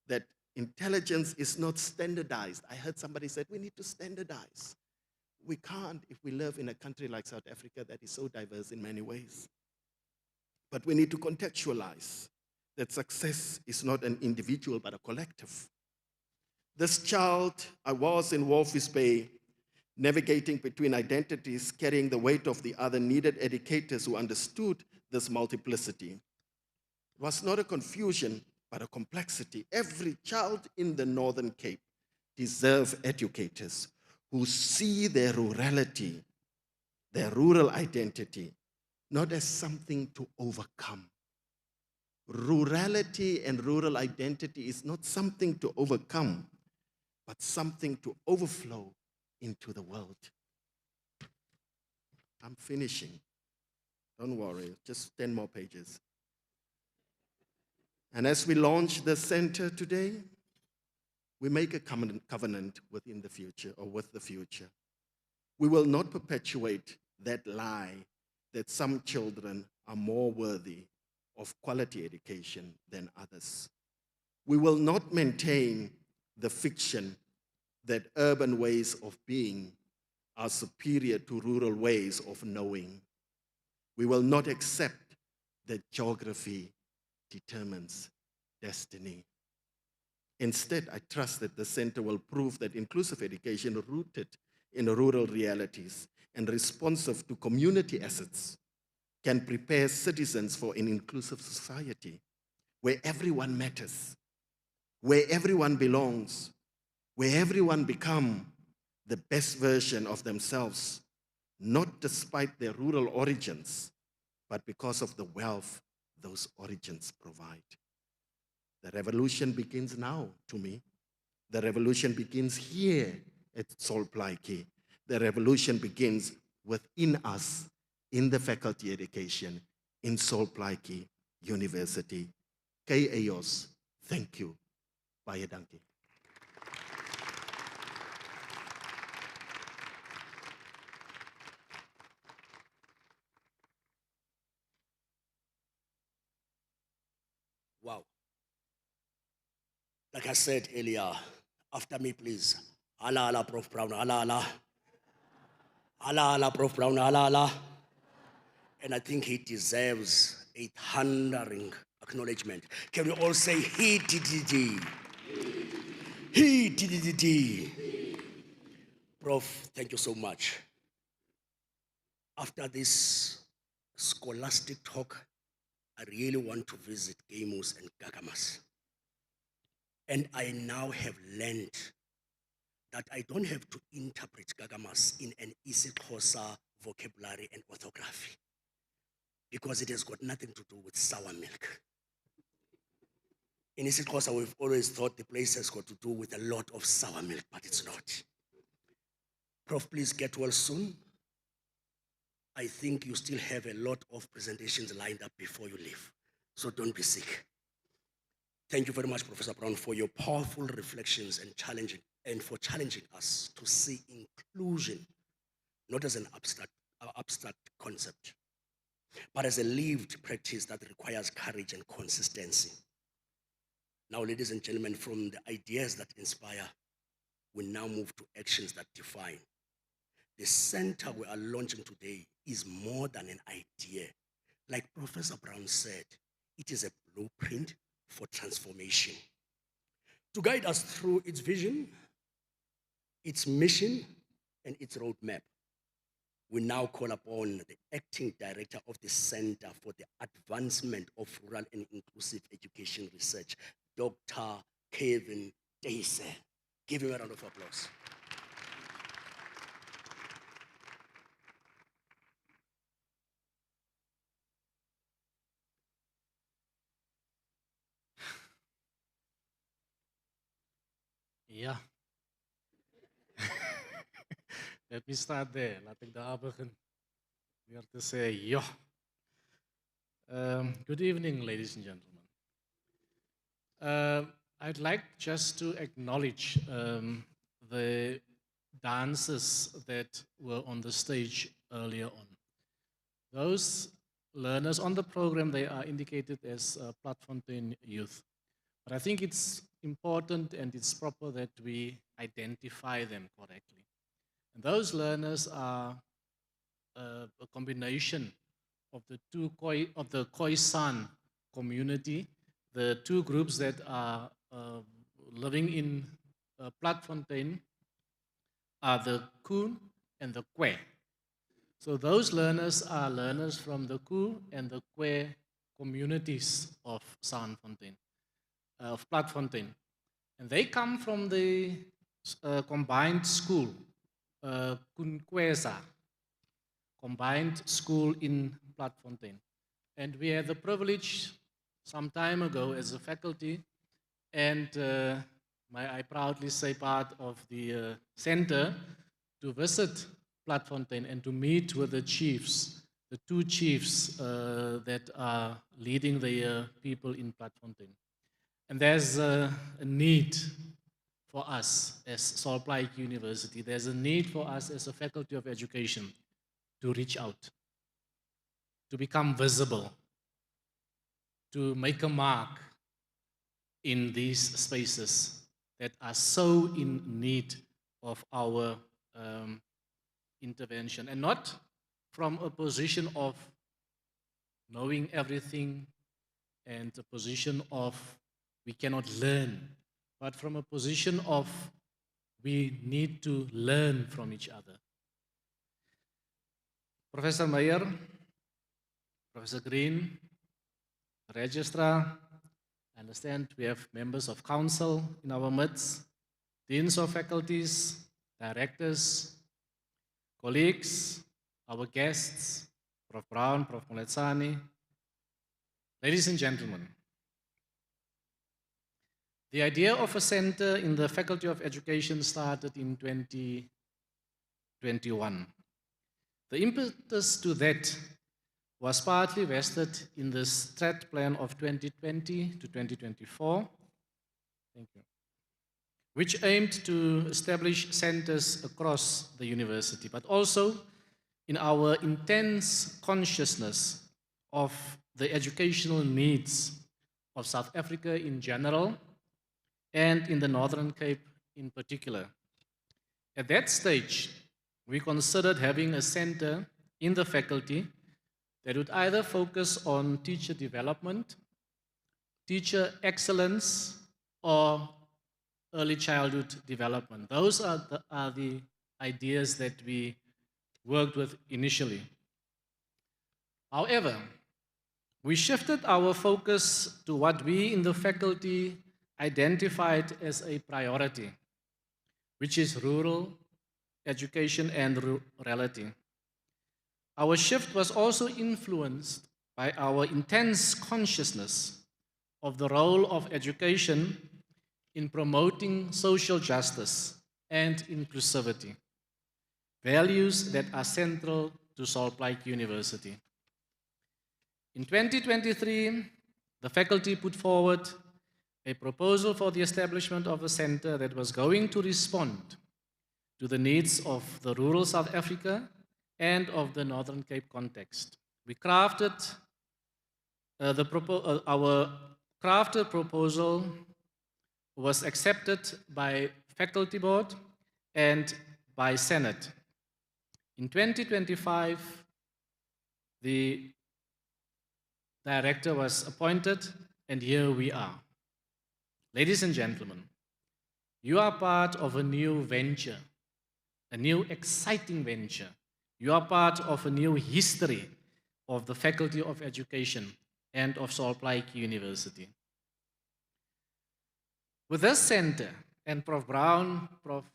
That intelligence is not standardized. I heard somebody said, we need to standardize. We can't if we live in a country like South Africa that is so diverse in many ways. But we need to contextualize that success is not an individual, but a collective. This child, I was in Walvis Bay, navigating between identities, carrying the weight of the other, needed educators who understood this multiplicity. It was not a confusion, but a complexity. Every child in the Northern Cape deserves educators who see their rurality, their rural identity, not as something to overcome. Rurality and rural identity is not something to overcome, but something to overflow into the world. I'm finishing. Don't worry, just 10 more pages. And as we launch the center today, we make a covenant within the future or with the future. We will not perpetuate that lie that some children are more worthy of quality education than others. We will not maintain the fiction that urban ways of being are superior to rural ways of knowing. We will not accept that geography determines destiny. Instead, I trust that the center will prove that inclusive education rooted in rural realities and responsive to community assets can prepare citizens for an inclusive society where everyone matters, where everyone belongs, where everyone becomes the best version of themselves, not despite their rural origins, but because of the wealth those origins provide. The revolution begins now, to me. The revolution begins here at Plaque. The revolution begins within us, in the faculty education, in Plaque University. Kei Eos, thank you. Baie dankie. Wow. Like I said earlier, after me, please. Ala ala, Prof. Brown, ala ala. Ala ala, Prof. Brown, ala ala. And I think he deserves a thundering acknowledgement. Can we all say, he did. He did. Prof, thank you so much. After this scholastic talk, I really want to visit Gamos and Gagamas. And I now have learned that I don't have to interpret Gagamas in an isiXhosa vocabulary and orthography, because it has got nothing to do with sour milk. In isiXhosa, we've always thought the place has got to do with a lot of sour milk, but it's not. Prof, please get well soon. I think you still have a lot of presentations lined up before you leave, so don't be sick. Thank you very much, Professor Brown, for your powerful reflections and for challenging us to see inclusion, not as an abstract concept, but as a lived practice that requires courage and consistency. Now, ladies and gentlemen, from the ideas that inspire, we now move to actions that define. The center we are launching today is more than an idea. Like Professor Brown said, it is a blueprint for transformation. To guide us through its vision, its mission, and its roadmap, we now call upon the acting director of the Center for the Advancement of Rural and Inclusive Education Research, Dr. Kevin Dace. Give him a round of applause. Yeah. Let me start there. Laat ek daar begin. Weer te sê, ja. Good evening, ladies and gentlemen. I'd like just to acknowledge the dancers that were on the stage earlier on. Those learners on the program, they are indicated as Platte youth. But I think it's important and it's proper that we identify them correctly. And those learners are a combination of the Khoisan community, the two groups that are living in Platte are the Koen and the Kwe. So those learners are learners from the Koo and the Kwe communities of of Platte. And they come from the combined school, Kunkweza, combined school in Platte. And we had the privilege some time ago as a faculty, and I proudly say part of the center, to visit Platte and to meet with the chiefs, the two chiefs that are leading the people in Platte. And there's a need for us as Plaque University, there's a need for us as a faculty of education to reach out, to become visible, to make a mark in these spaces that are so in need of our intervention, and not from a position of knowing everything and a position of we cannot learn, but from a position of we need to learn from each other. Professor Meyer, Professor Green, Registrar, I understand we have members of council in our midst, deans of faculties, directors, colleagues, our guests, Prof. Brown, Prof. Moletsani. Ladies and gentlemen, the idea of a center in the Faculty of Education started in 2021. The impetus to that was partly vested in the Strat Plan of 2020 to 2024. Thank you. Which aimed to establish centers across the university, but also in our intense consciousness of the educational needs of South Africa in general and in the Northern Cape in particular. At that stage, we considered having a center in the faculty that would either focus on teacher development, teacher excellence, or early childhood development. Those are the ideas that we worked with initially. However, we shifted our focus to what we in the faculty identified as a priority, which is rural education and rurality. Our shift was also influenced by our intense consciousness of the role of education in promoting social justice and inclusivity, values that are central to Plaque University. In 2023, the faculty put forward a proposal for the establishment of a center that was going to respond to the needs of the rural South Africa and of the Northern Cape context. We crafted our crafted proposal was accepted by faculty board and by Senate. In 2025, the director was appointed, and here we are. Ladies and gentlemen, you are part of a new venture, a new exciting venture. You are part of a new history of the Faculty of Education and of Plaque University. With this center, and Prof. Brown, Prof.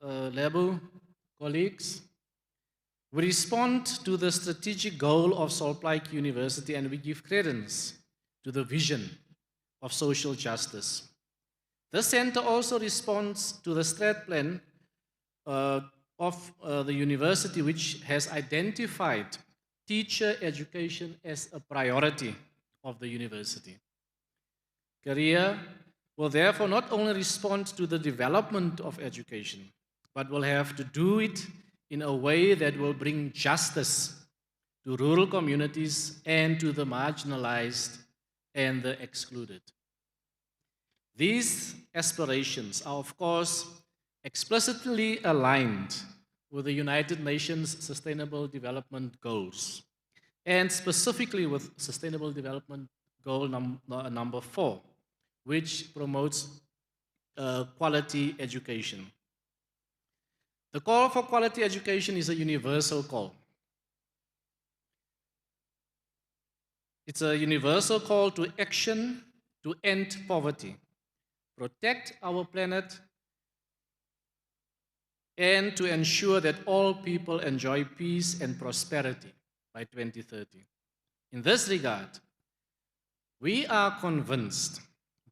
Lebu, colleagues, we respond to the strategic goal of Plaque University, and we give credence to the vision of social justice. The center also responds to the strat plan of the university, which has identified teacher education as a priority of the university. Career will therefore not only respond to the development of education, but will have to do it in a way that will bring justice to rural communities and to the marginalized and the excluded. These aspirations are, of course, explicitly aligned with the United Nations Sustainable Development Goals, and specifically with Sustainable Development Goal number 4, which promotes quality education. The call for quality education is a universal call. It's a universal call to action to end poverty, protect our planet, and to ensure that all people enjoy peace and prosperity by 2030. In this regard, we are convinced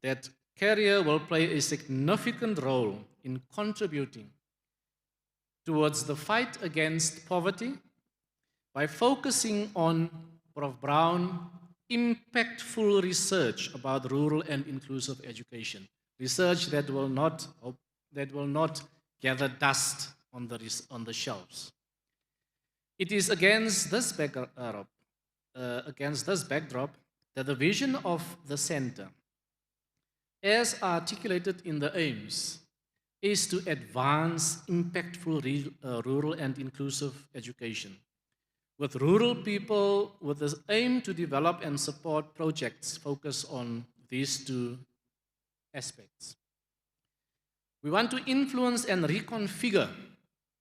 that career will play a significant role in contributing towards the fight against poverty by focusing on Prof. Brown impactful research about rural and inclusive education, research that will not gather dust on the shelves. It is against this backdrop that the vision of the center, as articulated in the aims, is to advance impactful rural and inclusive education with rural people, with the aim to develop and support projects focused on these two aspects. We want to influence and reconfigure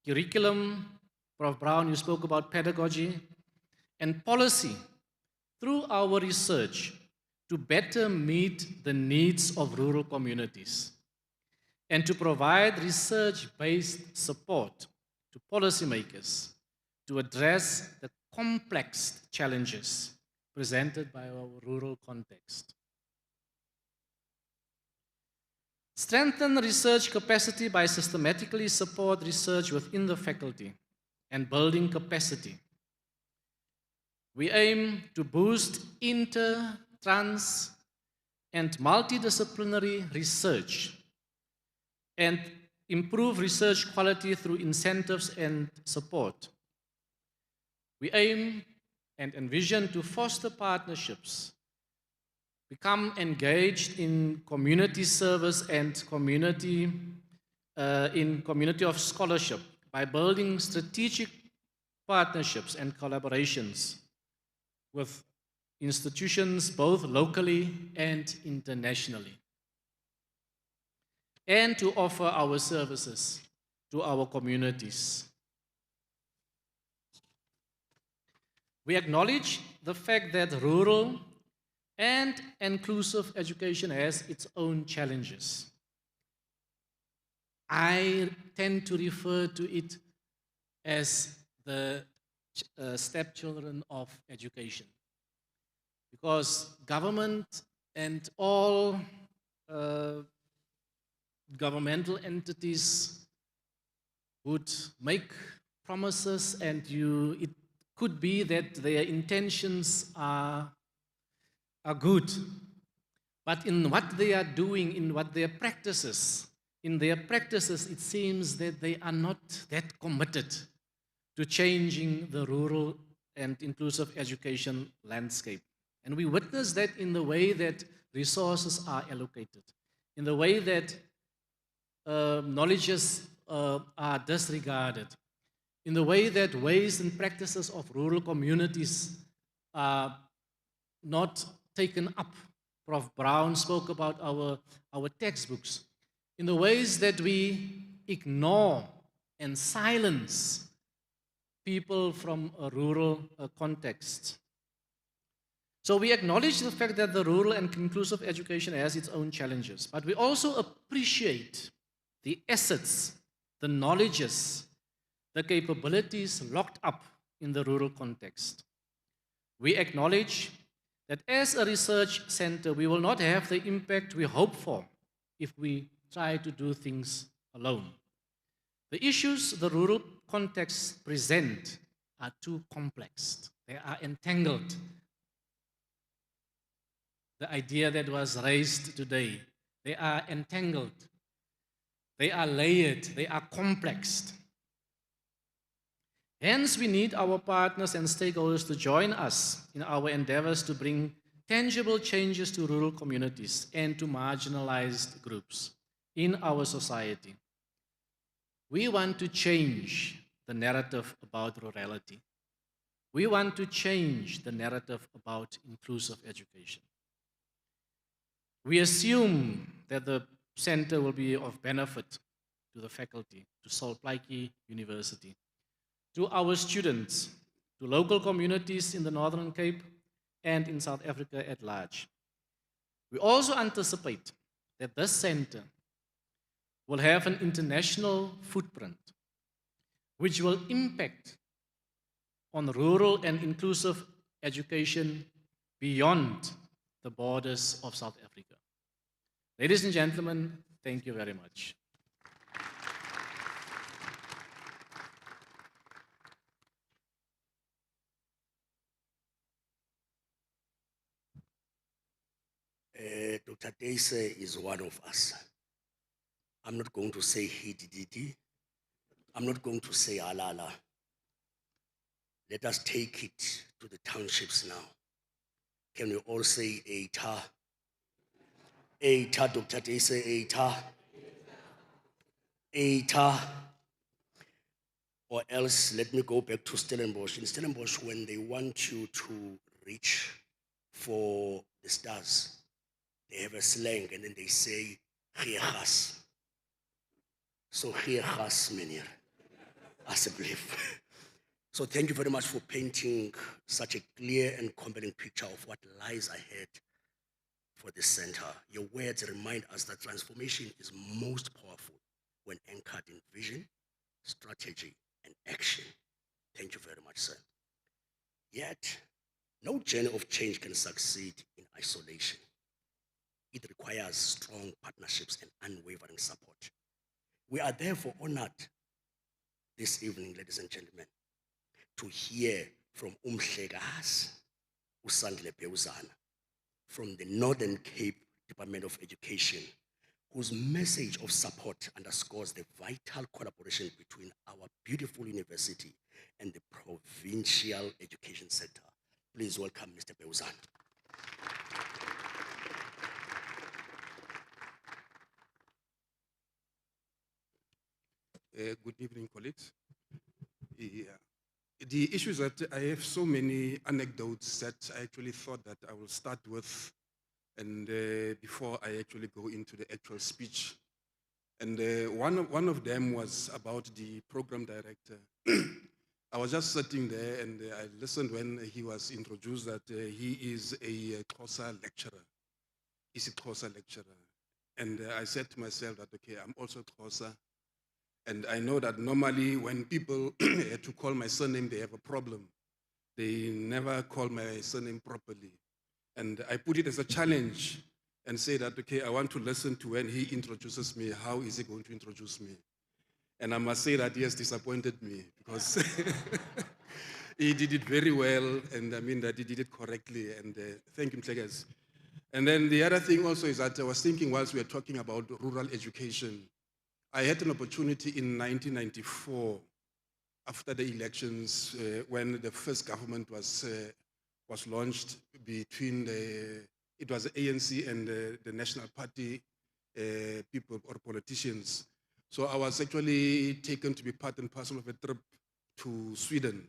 curriculum. Prof. Brown, you spoke about pedagogy and policy through our research to better meet the needs of rural communities and to provide research-based support to policymakers to address the complex challenges presented by our rural context. Strengthen research capacity by systematically support research within the faculty and building capacity. We aim to boost inter, trans, and multidisciplinary research and improve research quality through incentives and support. We aim and envision to foster partnerships, become engaged in community service and community of scholarship by building strategic partnerships and collaborations with institutions both locally and internationally, and to offer our services to our communities. We acknowledge the fact that rural and inclusive education has its own challenges. I tend to refer to it as the stepchildren of education, because government and all governmental entities would make promises, and it could be that their intentions are good, but in what they are doing, in their practices, it seems that they are not that committed to changing the rural and inclusive education landscape. And we witness that in the way that resources are allocated, in the way that knowledges are disregarded, in the way that ways and practices of rural communities are not taken up. Prof. Brown spoke about our textbooks, in the ways that we ignore and silence people from a rural context. So we acknowledge the fact that the rural and inclusive education has its own challenges, but we also appreciate the assets, the knowledges, the capabilities locked up in the rural context. We acknowledge that as a research center, we will not have the impact we hope for if we try to do things alone. The issues the rural contexts present are too complex. They are entangled. The idea that was raised today, they are entangled. They are layered. They are complex. Hence, we need our partners and stakeholders to join us in our endeavors to bring tangible changes to rural communities and to marginalized groups in our society. We want to change the narrative about rurality. We want to change the narrative about inclusive education. We assume that the center will be of benefit to the faculty, to Plaque University, to our students, to local communities in the Northern Cape and in South Africa at large. We also anticipate that this center will have an international footprint, which will impact on rural and inclusive education beyond the borders of South Africa. Ladies and gentlemen, thank you very much. Dr. Dace is one of us. I'm not going to say he did it. I'm not going to say alala. Let us take it to the townships now. Can we all say Eita? Eita, Dr. Dace, Eita. Eita. Or else, let me go back to Stellenbosch. In Stellenbosch, when they want you to reach for the stars, they have a slang and then they say, Giegas. So Giegas, meneer, asseblief. So thank you very much for painting such a clear and compelling picture of what lies ahead for the center. Your words remind us that transformation is most powerful when anchored in vision, strategy, and action. Thank you very much, sir. Yet, no journey of change can succeed in isolation. It requires strong partnerships and unwavering support. We are therefore honored this evening, ladies and gentlemen, to hear from Umhlegas Usandile Beuzana from the Northern Cape Department of Education, whose message of support underscores the vital collaboration between our beautiful university and the provincial education sector. Please welcome Mr. Beuzana. Good evening, colleagues. The issue is that I have so many anecdotes that I actually thought that I will start with, and before I actually go into the actual speech. And one of them was about the program director. I was just sitting there and I listened when he was introduced that he is a Xhosa lecturer. He's a Xhosa lecturer. And I said to myself that, okay, I'm also Xhosa. And I know that normally when people have to call my surname, they have a problem. They never call my surname properly. And I put it as a challenge and say that, okay, I want to listen to when he introduces me, how is he going to introduce me? And I must say that he has disappointed me because he did it very well, and I mean that he did it correctly, and thank you, Mtlegez. And then the other thing also is that I was thinking whilst we were talking about rural education, I had an opportunity in 1994, after the elections, when the first government was launched between it was the ANC and the National Party people or politicians. So I was actually taken to be part and parcel of a trip to Sweden.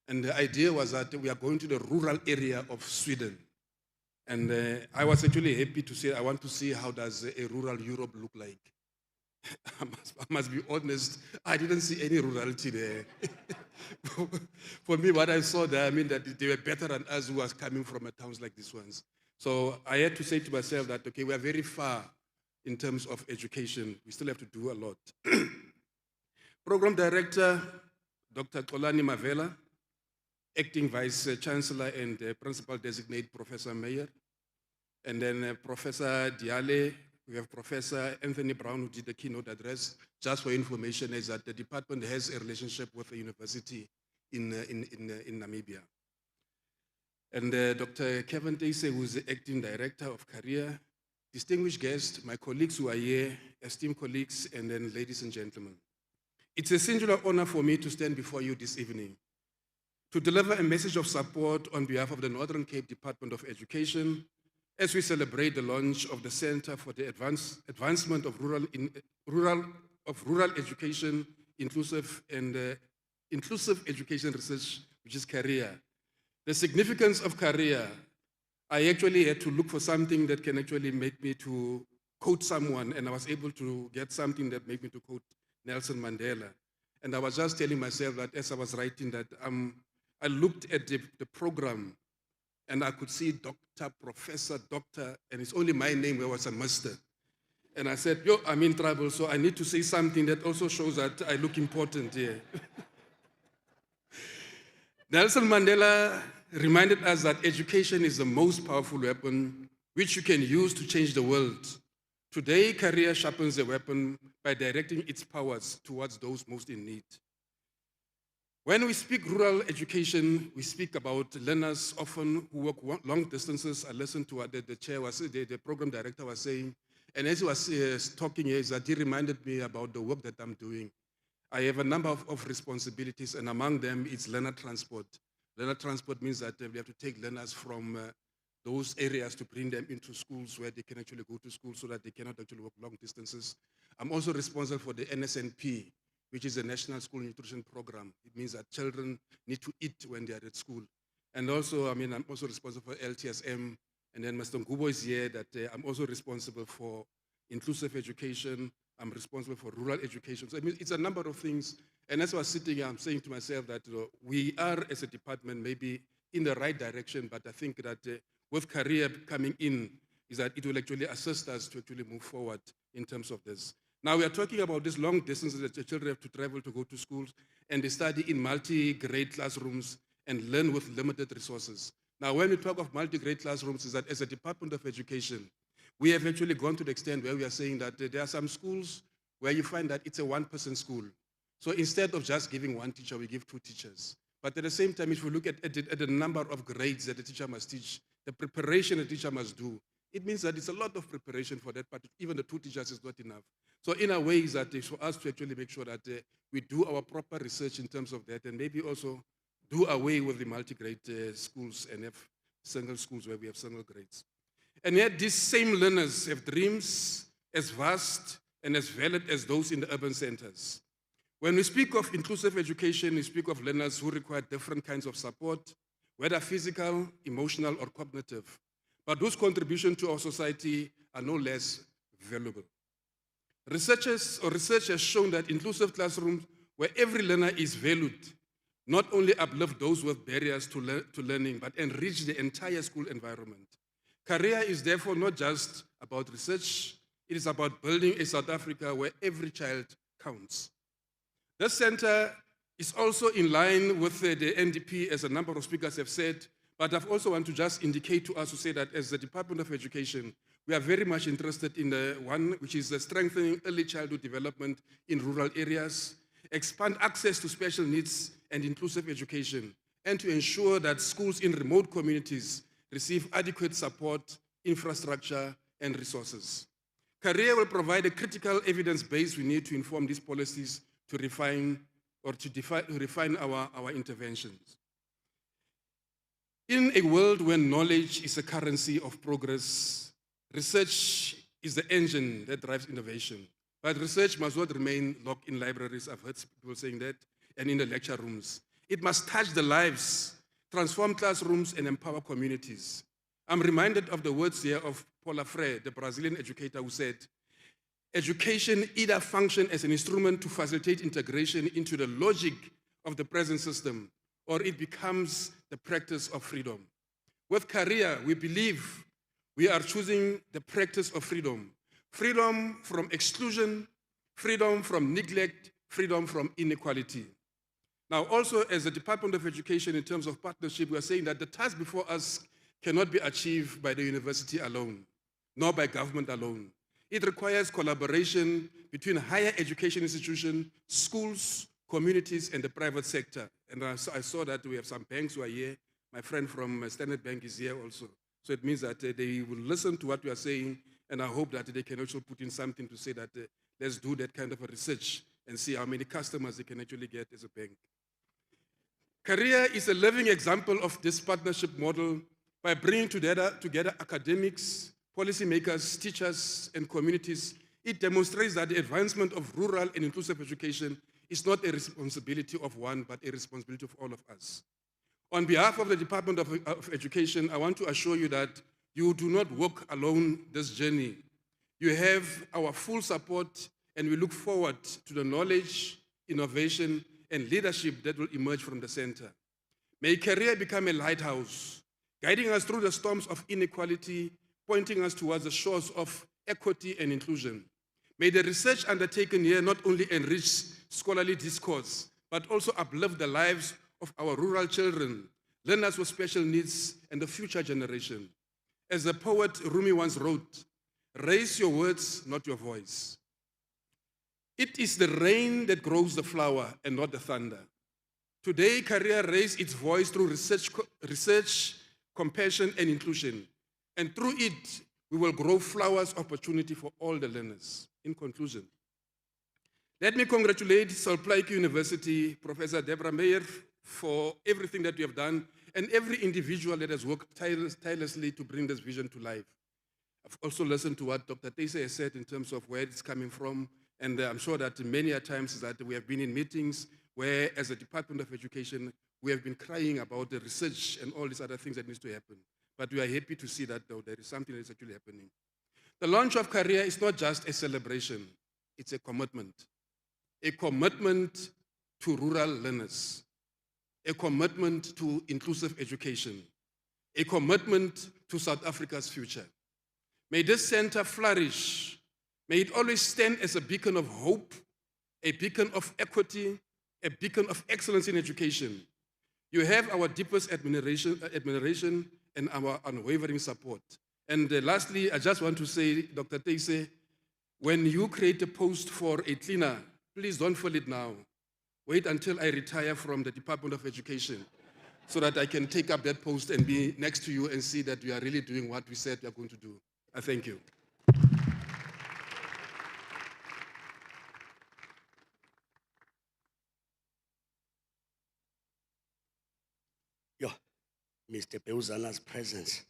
And the idea was that we are going to the rural area of Sweden. And I was actually happy to say, I want to see how does a rural Europe look like. I must be honest, I didn't see any rurality there. For me, what I saw there, I mean that they were better than us who was coming from towns like these ones. So I had to say to myself that, okay, we are very far in terms of education. We still have to do a lot. Program Director, Dr. Xolani Mavela, Acting Vice Chancellor and Principal Designate Professor Meyer. And then Professor Diale, we have Professor Anthony Brown who did the keynote address. Just for information, is that the department has a relationship with a university in Namibia. And Dr. Kevin Tase, who is the Acting Director of Career, distinguished guests, my colleagues who are here, esteemed colleagues, and then ladies and gentlemen. It's a singular honor for me to stand before you this evening to deliver a message of support on behalf of the Northern Cape Department of Education as we celebrate the launch of the Center for the Advancement of Rural Education, Inclusive Education Research, which is Career. The significance of Career, I actually had to look for something that can actually make me to quote someone, and I was able to get something that made me to quote Nelson Mandela. And I was just telling myself that as I was writing that, I looked at the program and I could see doctor, professor, doctor, and it's only my name where was a master. And I said, yo, I'm in trouble, so I need to say something that also shows that I look important here. Nelson Mandela reminded us that education is the most powerful weapon which you can use to change the world. Today, Career sharpens the weapon by directing its powers towards those most in need. When we speak rural education, we speak about learners often who work long distances. I listened to what the chair was, the program director was saying, and as he was talking here, that he reminded me about the work that I'm doing. I have a number of responsibilities, and among them is learner transport. Learner transport means that we have to take learners from those areas to bring them into schools where they can actually go to school so that they cannot actually walk long distances. I'm also responsible for the NSNP, which is the National School Nutrition Program. It means that children need to eat when they are at school. And also, I'm also responsible for LTSM. And then Mr. Ngubo is here, that I'm also responsible for inclusive education. I'm responsible for rural education. So it's a number of things. And as I was sitting here, I'm saying to myself that we are, as a department, maybe in the right direction, but I think that with Career coming in, is that it will actually assist us to actually move forward in terms of this. Now we are talking about these long distances that the children have to travel to go to schools, and they study in multi-grade classrooms and learn with limited resources. Now when we talk of multi-grade classrooms, is that as a Department of Education, we have actually gone to the extent where we are saying that there are some schools where you find that it's a one-person school. So instead of just giving one teacher, we give two teachers. But at the same time, if we look at the number of grades that the teacher must teach, the preparation the teacher must do, it means that it's a lot of preparation for that, but even the two teachers is not enough. So in a way, that it's for us to actually make sure that we do our proper research in terms of that, and maybe also do away with the multi-grade schools and have single schools where we have single grades. And yet these same learners have dreams as vast and as valid as those in the urban centers. When we speak of inclusive education, we speak of learners who require different kinds of support, whether physical, emotional, or cognitive, but whose contribution to our society are no less valuable. Research has shown that inclusive classrooms where every learner is valued not only uplift those with barriers to learning, but enrich the entire school environment. Career is therefore not just about research, it is about building a South Africa where every child counts. This center is also in line with the NDP, as a number of speakers have said, but I also want to just indicate to us to say that as the Department of Education, we are very much interested in the one which is the strengthening early childhood development in rural areas, expand access to special needs and inclusive education, and to ensure that schools in remote communities receive adequate support, infrastructure, and resources. Career will provide a critical evidence base we need to inform these policies to refine our interventions. In a world where knowledge is a currency of progress, research is the engine that drives innovation. But research must not remain locked in libraries. I've heard people saying that. and in the lecture rooms. It must touch the lives, transform classrooms, and empower communities. I'm reminded of the words here of Paulo Freire, the Brazilian educator, who said, education either functions as an instrument to facilitate integration into the logic of the present system, or it becomes the practice of freedom. With career, we believe we are choosing the practice of freedom. Freedom from exclusion, freedom from neglect, freedom from inequality. Now, also as the Department of Education, in terms of partnership, we are saying that the task before us cannot be achieved by the university alone, nor by government alone. It requires collaboration between higher education institutions, schools, communities, and the private sector. And I saw that we have some banks who are here. My friend from Standard Bank is here also. So it means that they will listen to what we are saying, and I hope that they can also put in something to say that let's do that kind of a research and see how many customers they can actually get as a bank. Career is a living example of this partnership model by bringing together academics, policymakers, teachers, and communities. It demonstrates that the advancement of rural and inclusive education is not a responsibility of one, but a responsibility of all of us. On behalf of the Department of Education, I want to assure you that you do not walk alone this journey. You have our full support, and we look forward to the knowledge, innovation, and leadership that will emerge from the center. May career become a lighthouse, guiding us through the storms of inequality, pointing us towards the shores of equity and inclusion. May the research undertaken here not only enrich scholarly discourse, but also uplift the lives of our rural children, learners with special needs, and the future generation. As the poet Rumi once wrote, raise your words, not your voice. It is the rain that grows the flower and not the thunder. Today, career raised its voice through research, compassion, and inclusion. And through it, we will grow flowers of opportunity for all the learners. In conclusion, let me congratulate Plaque University, Professor Deborah Meyer, for everything that you have done, and every individual that has worked tirelessly to bring this vision to life. I've also listened to what Dr. Tese has said in terms of where it's coming from, and I'm sure that many a times that we have been in meetings where, as a Department of Education, we have been crying about the research and all these other things that needs to happen. But we are happy to see that, though, there is something that's actually happening. The launch of Career is not just a celebration, it's a commitment to rural learners, a commitment to inclusive education, a commitment to South Africa's future. May this center flourish. May it always stand as a beacon of hope, a beacon of equity, a beacon of excellence in education. You have our deepest admiration and our unwavering support. And lastly, I just want to say, Dr. Tese, when you create a post for a cleaner, please don't fill it now. Wait until I retire from the Department of Education so that I can take up that post and be next to you and see that we are really doing what we said we are going to do. I thank you. Yeah, Mr. Peuzana's presence.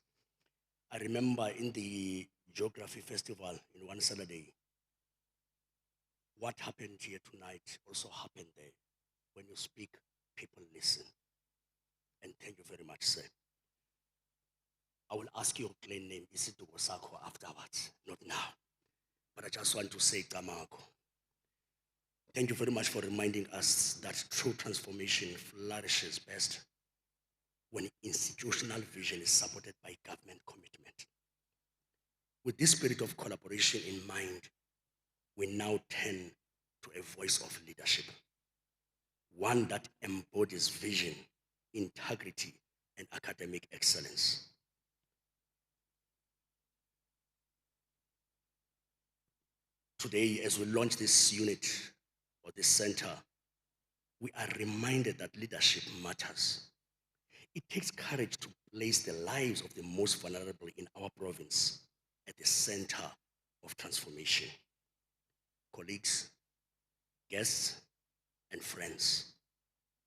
I remember in the Geography Festival in one Saturday, what happened here tonight also happened there. When you speak, people listen. And thank you very much, sir. I will ask your plain name, Isituko Sako, afterwards, not now. But I just want to say Tamako. Thank you very much for reminding us that true transformation flourishes best when institutional vision is supported by government commitment. With this spirit of collaboration in mind, we now turn to a voice of leadership, one that embodies vision, integrity, and academic excellence. Today, as we launch this unit or this center, we are reminded that leadership matters. It takes courage to place the lives of the most vulnerable in our province at the center of transformation. Colleagues, guests, and friends,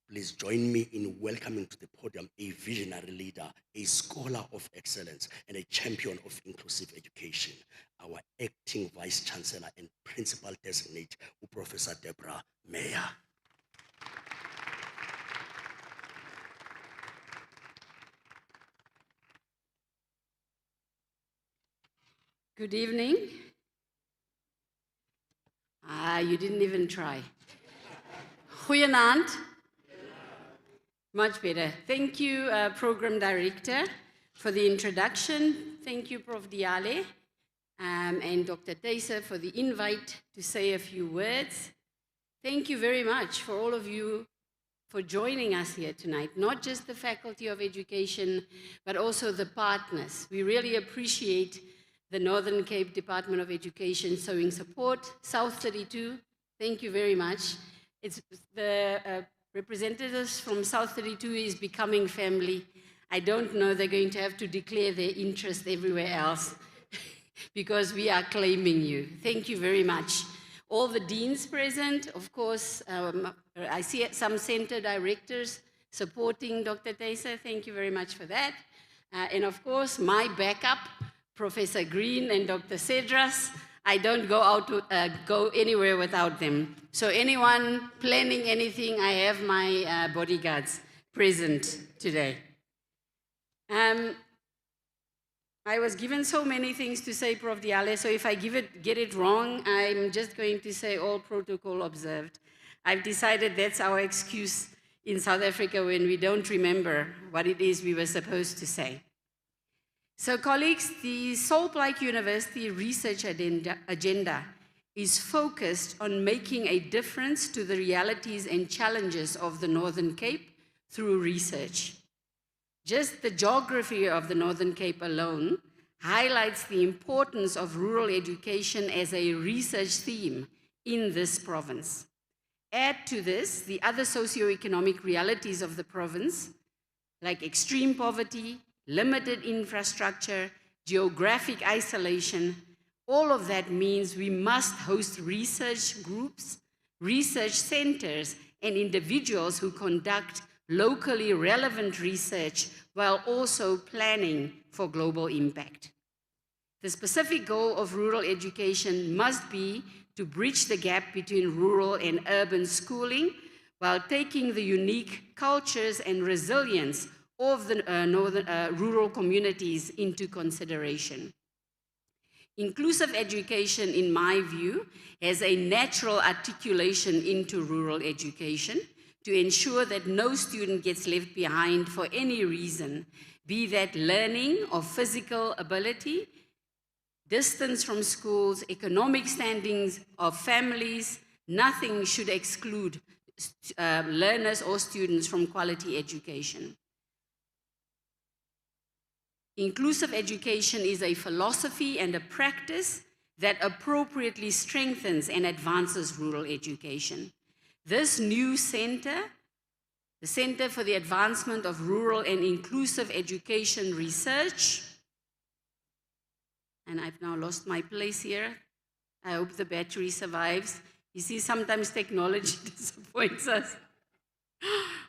please join me in welcoming to the podium a visionary leader, a scholar of excellence, and a champion of inclusive education, our acting Vice Chancellor and Principal Designate, Professor Deborah Meyer. Good evening. You didn't even try. Goeienaand. Much better. Thank you, Program Director, for the introduction. Thank you, Prof. Diale, and Dr. Teyse for the invite to say a few words. Thank you very much for all of you for joining us here tonight, not just the Faculty of Education, but also the partners. We really appreciate the Northern Cape Department of Education showing support. South 32, thank you very much. It's the representatives from South 32 is becoming family. I don't know, they're going to have to declare their interest everywhere else because we are claiming you. Thank you very much. All the deans present, of course, I see some center directors supporting Dr. Teyse. Thank you very much for that. And of course, my backup, Professor Green and Dr. Cedras. I don't go anywhere without them. So anyone planning anything, I have my bodyguards present today. I was given so many things to say, Prof. Diale, so if I get it wrong, I'm just going to say all protocol observed. I've decided that's our excuse in South Africa when we don't remember what it is we were supposed to say. So colleagues, the Plaque University research agenda is focused on making a difference to the realities and challenges of the Northern Cape through research. Just the geography of the Northern Cape alone highlights the importance of rural education as a research theme in this province. Add to this the other socioeconomic realities of the province, like extreme poverty, limited infrastructure, geographic isolation. All of that means we must host research groups, research centers, and individuals who conduct locally relevant research while also planning for global impact. The specific goal of rural education must be to bridge the gap between rural and urban schooling while taking the unique cultures and resilience of the rural communities into consideration. Inclusive education, in my view, has a natural articulation into rural education to ensure that no student gets left behind for any reason, be that learning or physical ability, distance from schools, economic standings of families. Nothing should exclude learners or students from quality education. Inclusive education is a philosophy and a practice that appropriately strengthens and advances rural education. This new center, the Center for the Advancement of Rural and Inclusive Education Research, and I've now lost my place here. I hope the battery survives. You see, sometimes technology disappoints us.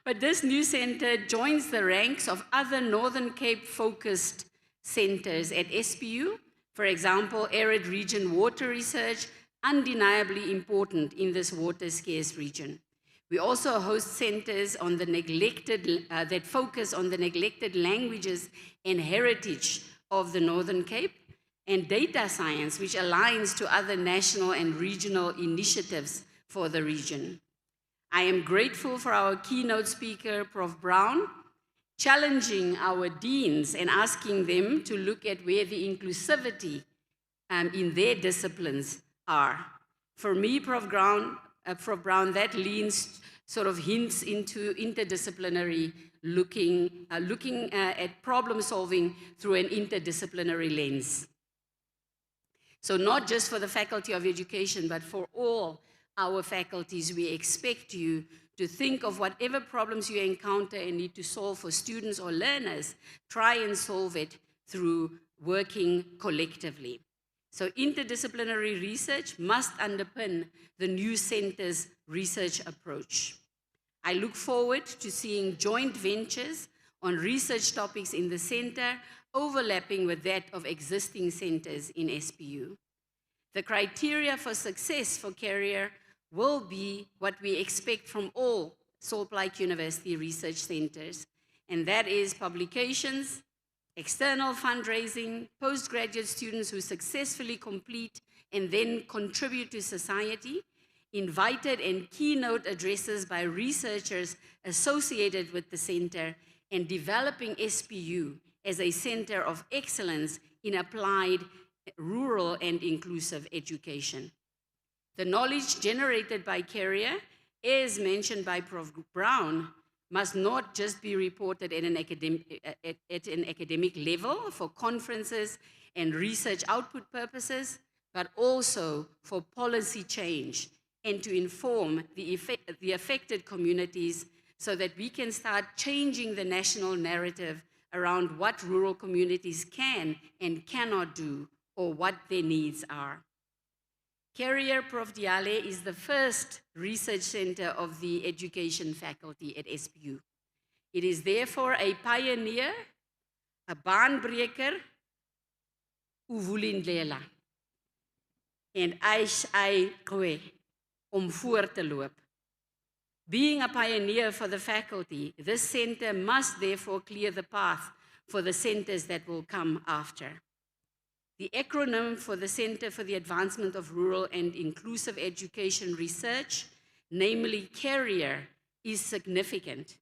But this new center joins the ranks of other Northern Cape-focused centers at SPU. For example, arid region water research, undeniably important in this water-scarce region. We also host centers on the that focus on the neglected languages and heritage of the Northern Cape, and data science, which aligns to other national and regional initiatives for the region. I am grateful for our keynote speaker, Prof. Brown, challenging our deans and asking them to look at where the inclusivity in their disciplines are. For me, Prof. Brown, that leans, sort of hints into interdisciplinary looking at problem solving through an interdisciplinary lens. So not just for the Faculty of Education, but for all our faculties, we expect you to think of whatever problems you encounter and need to solve for students or learners, try and solve it through working collectively. So interdisciplinary research must underpin the new center's research approach. I look forward to seeing joint ventures on research topics in the center overlapping with that of existing centers in SPU. The criteria for success for career will be what we expect from all Plaque University research centers, and that is publications, external fundraising, postgraduate students who successfully complete and then contribute to society, invited and keynote addresses by researchers associated with the center, and developing SPU as a center of excellence in applied, rural, and inclusive education. The knowledge generated by Carrier, as mentioned by Prof. Brown, must not just be reported at an academic level for conferences and research output purposes, but also for policy change and to inform the affected communities so that we can start changing the national narrative around what rural communities can and cannot do or what their needs are. Carrier Prof. Diale is the first research center of the education faculty at SPU. It is therefore a pioneer, a baanbreker, uvulindlela, and ai kwe om voor te loop. Being a pioneer for the faculty, this center must therefore clear the path for the centers that will come after. The acronym for the Center for the Advancement of Rural and Inclusive Education Research, namely CARRIER, is significant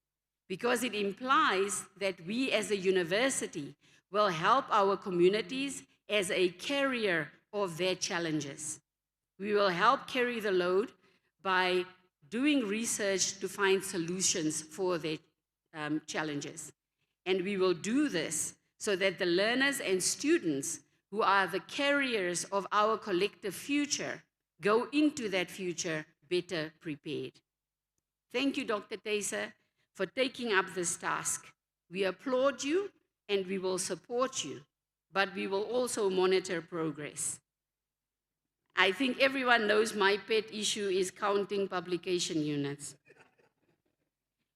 because it implies that we as a university will help our communities as a carrier of their challenges. We will help carry the load by doing research to find solutions for their challenges. And we will do this so that the learners and students who are the carriers of our collective future go into that future better prepared. Thank you, Dr. Teyse, for taking up this task. We applaud you and we will support you, but we will also monitor progress. I think everyone knows my pet issue is counting publication units.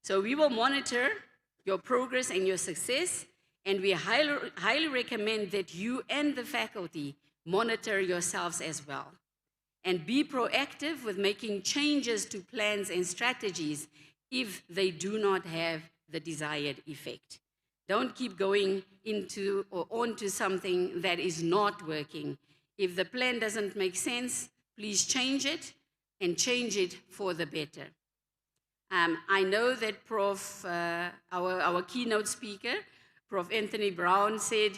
So we will monitor your progress and your success, and we highly recommend that you and the faculty monitor yourselves as well. And be proactive with making changes to plans and strategies if they do not have the desired effect. Don't keep going into or onto something that is not working. If the plan doesn't make sense, please change it and change it for the better. I know that our keynote speaker, Prof. Anthony Brown, said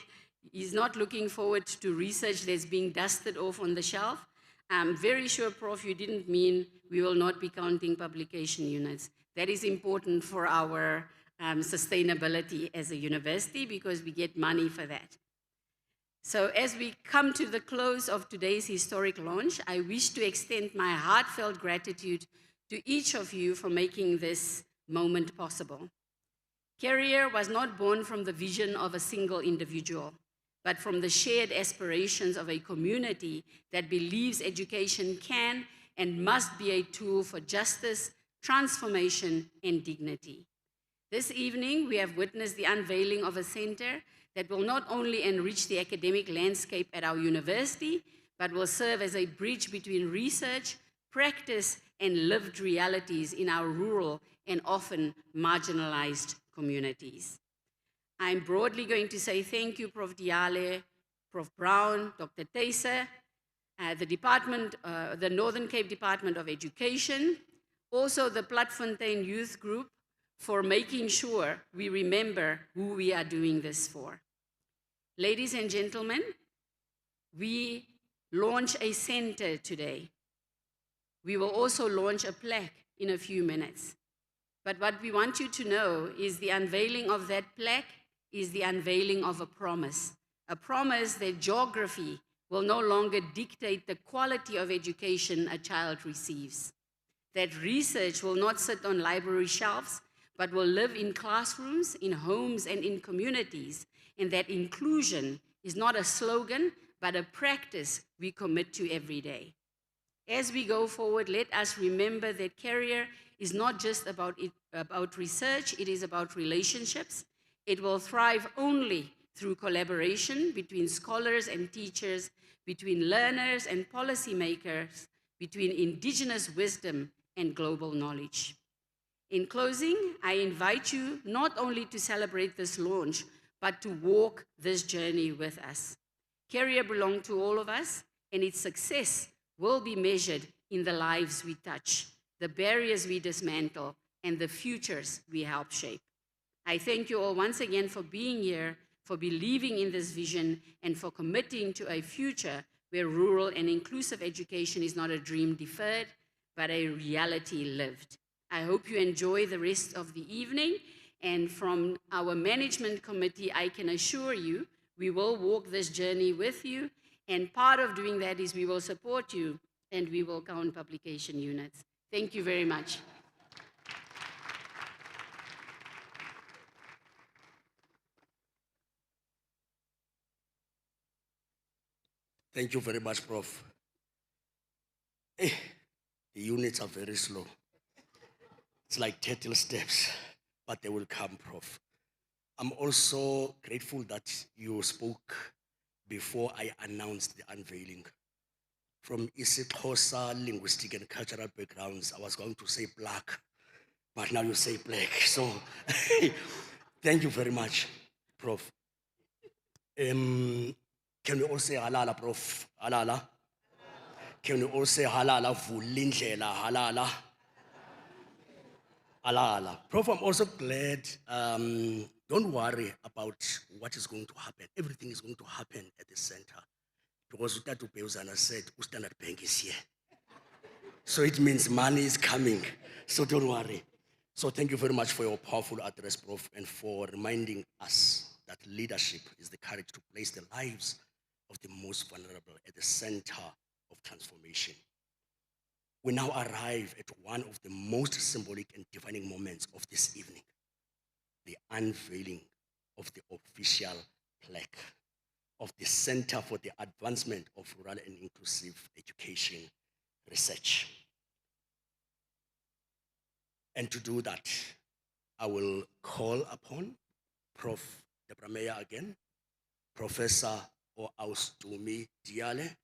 he's not looking forward to research that's being dusted off on the shelf. I'm very sure, Prof, you didn't mean we will not be counting publication units. That is important for our sustainability as a university because we get money for that. So as we come to the close of today's historic launch, I wish to extend my heartfelt gratitude to each of you for making this moment possible. Carrier was not born from the vision of a single individual, but from the shared aspirations of a community that believes education can and must be a tool for justice, transformation, and dignity. This evening, we have witnessed the unveiling of a center that will not only enrich the academic landscape at our university, but will serve as a bridge between research, practice, and lived realities in our rural and often marginalized communities. I'm broadly going to say thank you, Prof. Diale, Prof. Brown, Dr. Teyse, the Northern Cape Department of Education, also the Platfontein Youth Group, for making sure we remember who we are doing this for. Ladies and gentlemen, we launch a center today. We will also launch a plaque in a few minutes. But what we want you to know is the unveiling of that plaque is the unveiling of a promise that geography will no longer dictate the quality of education a child receives, that research will not sit on library shelves, but will live in classrooms, in homes, and in communities, and that inclusion is not a slogan, but a practice we commit to every day. As we go forward, let us remember that Carrier is not just about research, it is about relationships. It will thrive only through collaboration between scholars and teachers, between learners and policymakers, between indigenous wisdom and global knowledge. In closing, I invite you not only to celebrate this launch, but to walk this journey with us. Career belongs to all of us, and its success will be measured in the lives we touch, the barriers we dismantle, and the futures we help shape. I thank you all once again for being here, for believing in this vision, and for committing to a future where rural and inclusive education is not a dream deferred, but a reality lived. I hope you enjoy the rest of the evening, and from our management committee, I can assure you, we will walk this journey with you, and part of doing that is we will support you, and we will count publication units. Thank you very much. Thank you very much, Prof. The units are very slow. It's like turtle steps, but they will come, Prof. I'm also grateful that you spoke before I announced the unveiling. From isiXhosa linguistic and cultural backgrounds, I was going to say Plaque, but now you say Plaque. So thank you very much, Prof. Can we all say halala, Prof? Halala? Can we all say halala, vulindlela, halala? Halala. Prof, I'm also glad, don't worry about what is going to happen. Everything is going to happen at the center. Because Utatu Peuzana said, Standard Bank is here. So it means money is coming. So don't worry. So thank you very much for your powerful address, Prof, and for reminding us that leadership is the courage to place the lives of the most vulnerable at the center of transformation. We now arrive at one of the most symbolic and defining moments of this evening, the unveiling of the official plaque of the Center for the Advancement of Rural and Inclusive Education Research. And to do that, I will call upon Prof. Deborah Meyer again, Professor Oaustumi Diale,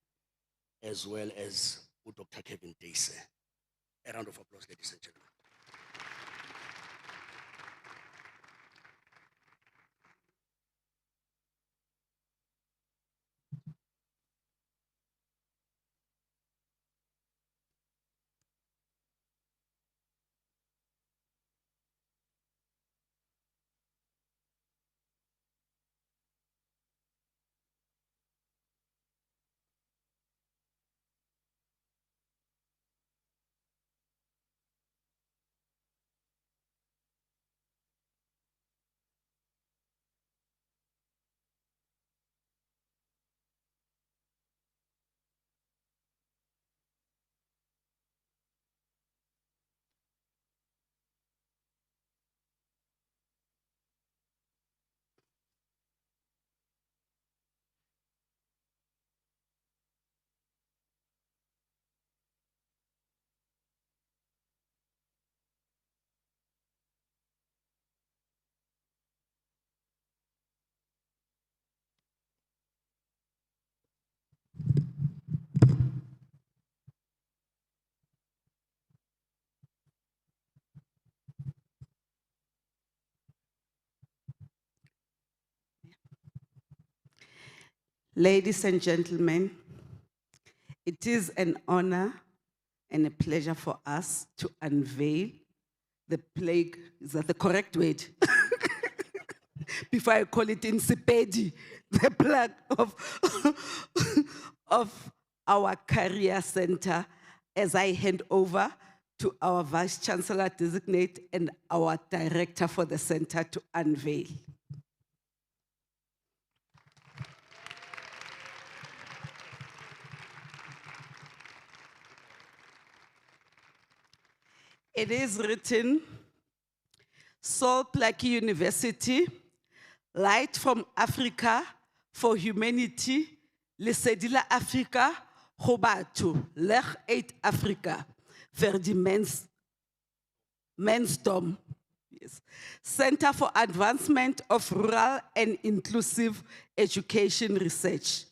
as well as Dr. Kevin Dace. A round of applause, ladies and gentlemen. Ladies and gentlemen, it is an honor and a pleasure for us to unveil the plague. Is that the correct word? Before I call it insipedi, the plaque of our career center, as I hand over to our Vice Chancellor designate and our Director for the center to unveil. It is written, Plaque University, Light from Africa for Humanity, Lesedi la Africa, go batho, leg uit Africa, vir die mensdom. Yes. Center for Advancement of Rural and Inclusive Education Research.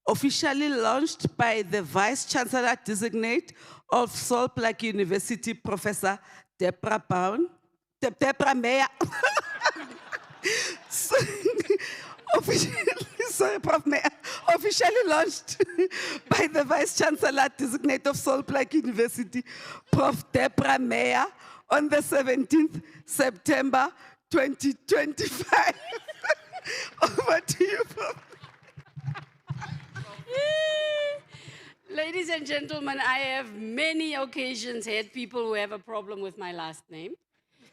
Officially launched by the Vice Chancellor Designate of Plaque University, Professor Deborah Meyer. So, officially, sorry, Prof. Mayor, officially launched by the Vice Chancellor Designate of Plaque University, Prof. Deborah Mayer, on the 17th September 2025. Over to you, Prof. Ladies and gentlemen, I have many occasions had people who have a problem with my last name,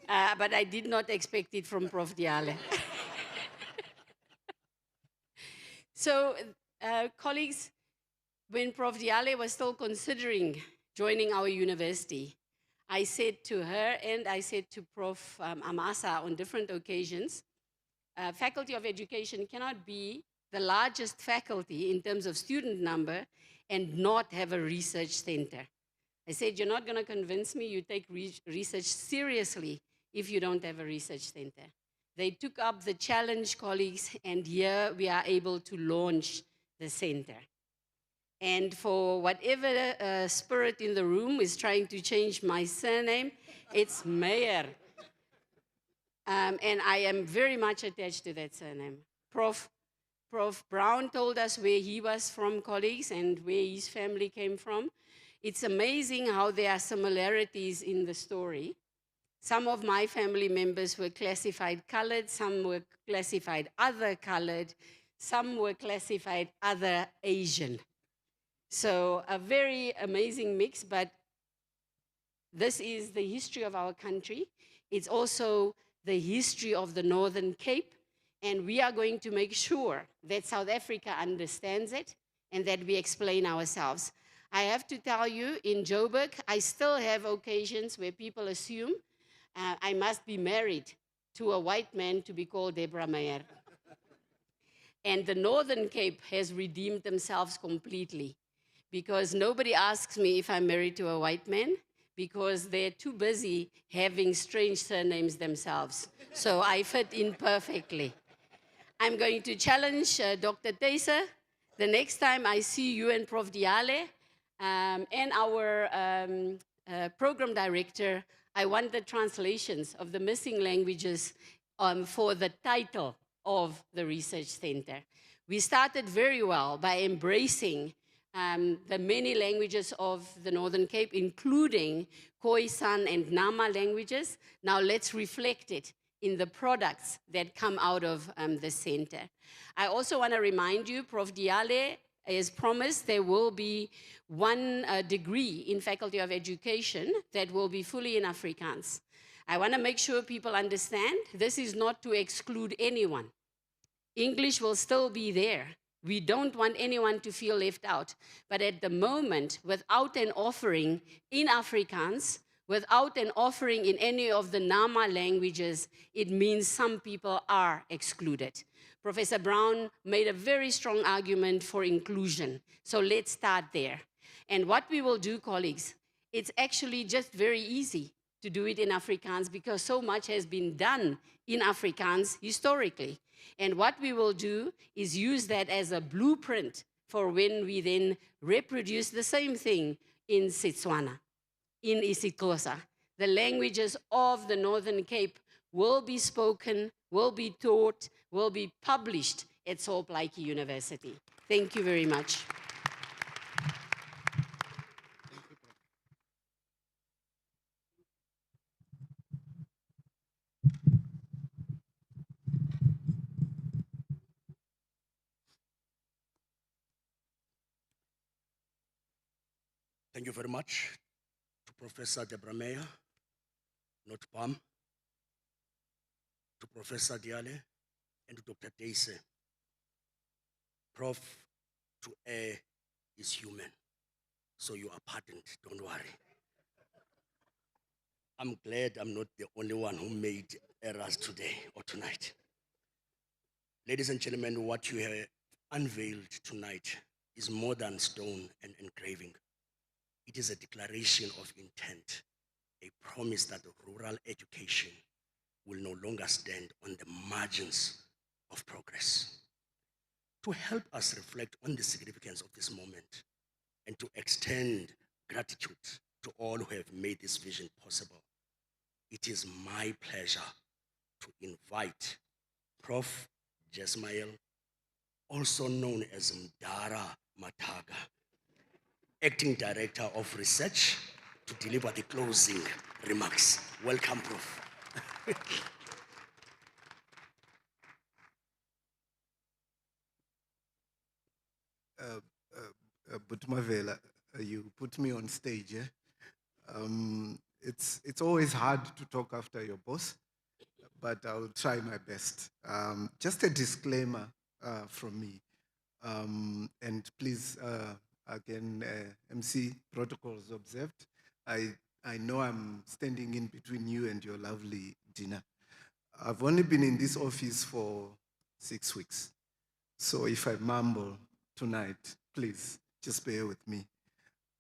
but I did not expect it from Prof. Diale. So, colleagues, when Prof. Diale was still considering joining our university, I said to her and I said to Prof. Amasa on different occasions, Faculty of Education cannot be the largest faculty in terms of student number and not have a research center. I said, you're not going to convince me you take research seriously if you don't have a research center. They took up the challenge, colleagues, and here we are able to launch the center. And for whatever spirit in the room is trying to change my surname, it's Meyer. And I am very much attached to that surname. Prof. Brown told us where he was from, colleagues, and where his family came from. It's amazing how there are similarities in the story. Some of my family members were classified colored, some were classified other colored, some were classified other Asian. So a very amazing mix, but this is the history of our country. It's also the history of the Northern Cape, and we are going to make sure that South Africa understands it and that we explain ourselves. I have to tell you, in Joburg, I still have occasions where people assume I must be married to a white man to be called Deborah Meyer. And the Northern Cape has redeemed themselves completely, because nobody asks me if I'm married to a white man, because they're too busy having strange surnames themselves. So I fit in perfectly. I'm going to challenge Dr. Teyse. The next time I see you and Prof. Diale and our program director, I want the translations of the missing languages for the title of the research center. We started very well by embracing the many languages of the Northern Cape, including Khoisan and Nama languages. Now let's reflect it in the products that come out of the center. I also want to remind you, Prof. Diale, as promised, there will be one degree in Faculty of Education that will be fully in Afrikaans. I want to make sure people understand this is not to exclude anyone. English will still be there. We don't want anyone to feel left out. But at the moment, without an offering in Afrikaans, without an offering in any of the Nama languages, it means some people are excluded. Professor Brown made a very strong argument for inclusion. So let's start there. And what we will do, colleagues, it's actually just very easy to do it in Afrikaans because so much has been done in Afrikaans historically. And what we will do is use that as a blueprint for when we then reproduce the same thing in Setswana, in isiXhosa. The languages of the Northern Cape will be spoken, will be taught, will be published at Plaque University. Thank you very much. Thank you very much to Professor Deborah Meyer, not Pam, to Professor Diale, and to Dr. Teyse. Prof, to err is human, so you are pardoned, don't worry. I'm glad I'm not the only one who made errors today or tonight. Ladies and gentlemen, what you have unveiled tonight is more than stone and engraving. It is a declaration of intent, a promise that rural education will no longer stand on the margins of progress. To help us reflect on the significance of this moment and to extend gratitude to all who have made this vision possible, it is my pleasure to invite Prof. Jesmael, also known as Mdara Mataga, Acting Director of Research, to deliver the closing remarks. Welcome, Prof. But Mavela, you put me on stage. It's always hard to talk after your boss, but I'll try my best. Just a disclaimer from me. And please, again, MC protocols observed. I know I'm standing in between you and your lovely Dina. I've only been in this office for 6 weeks. So if I mumble tonight, please just bear with me.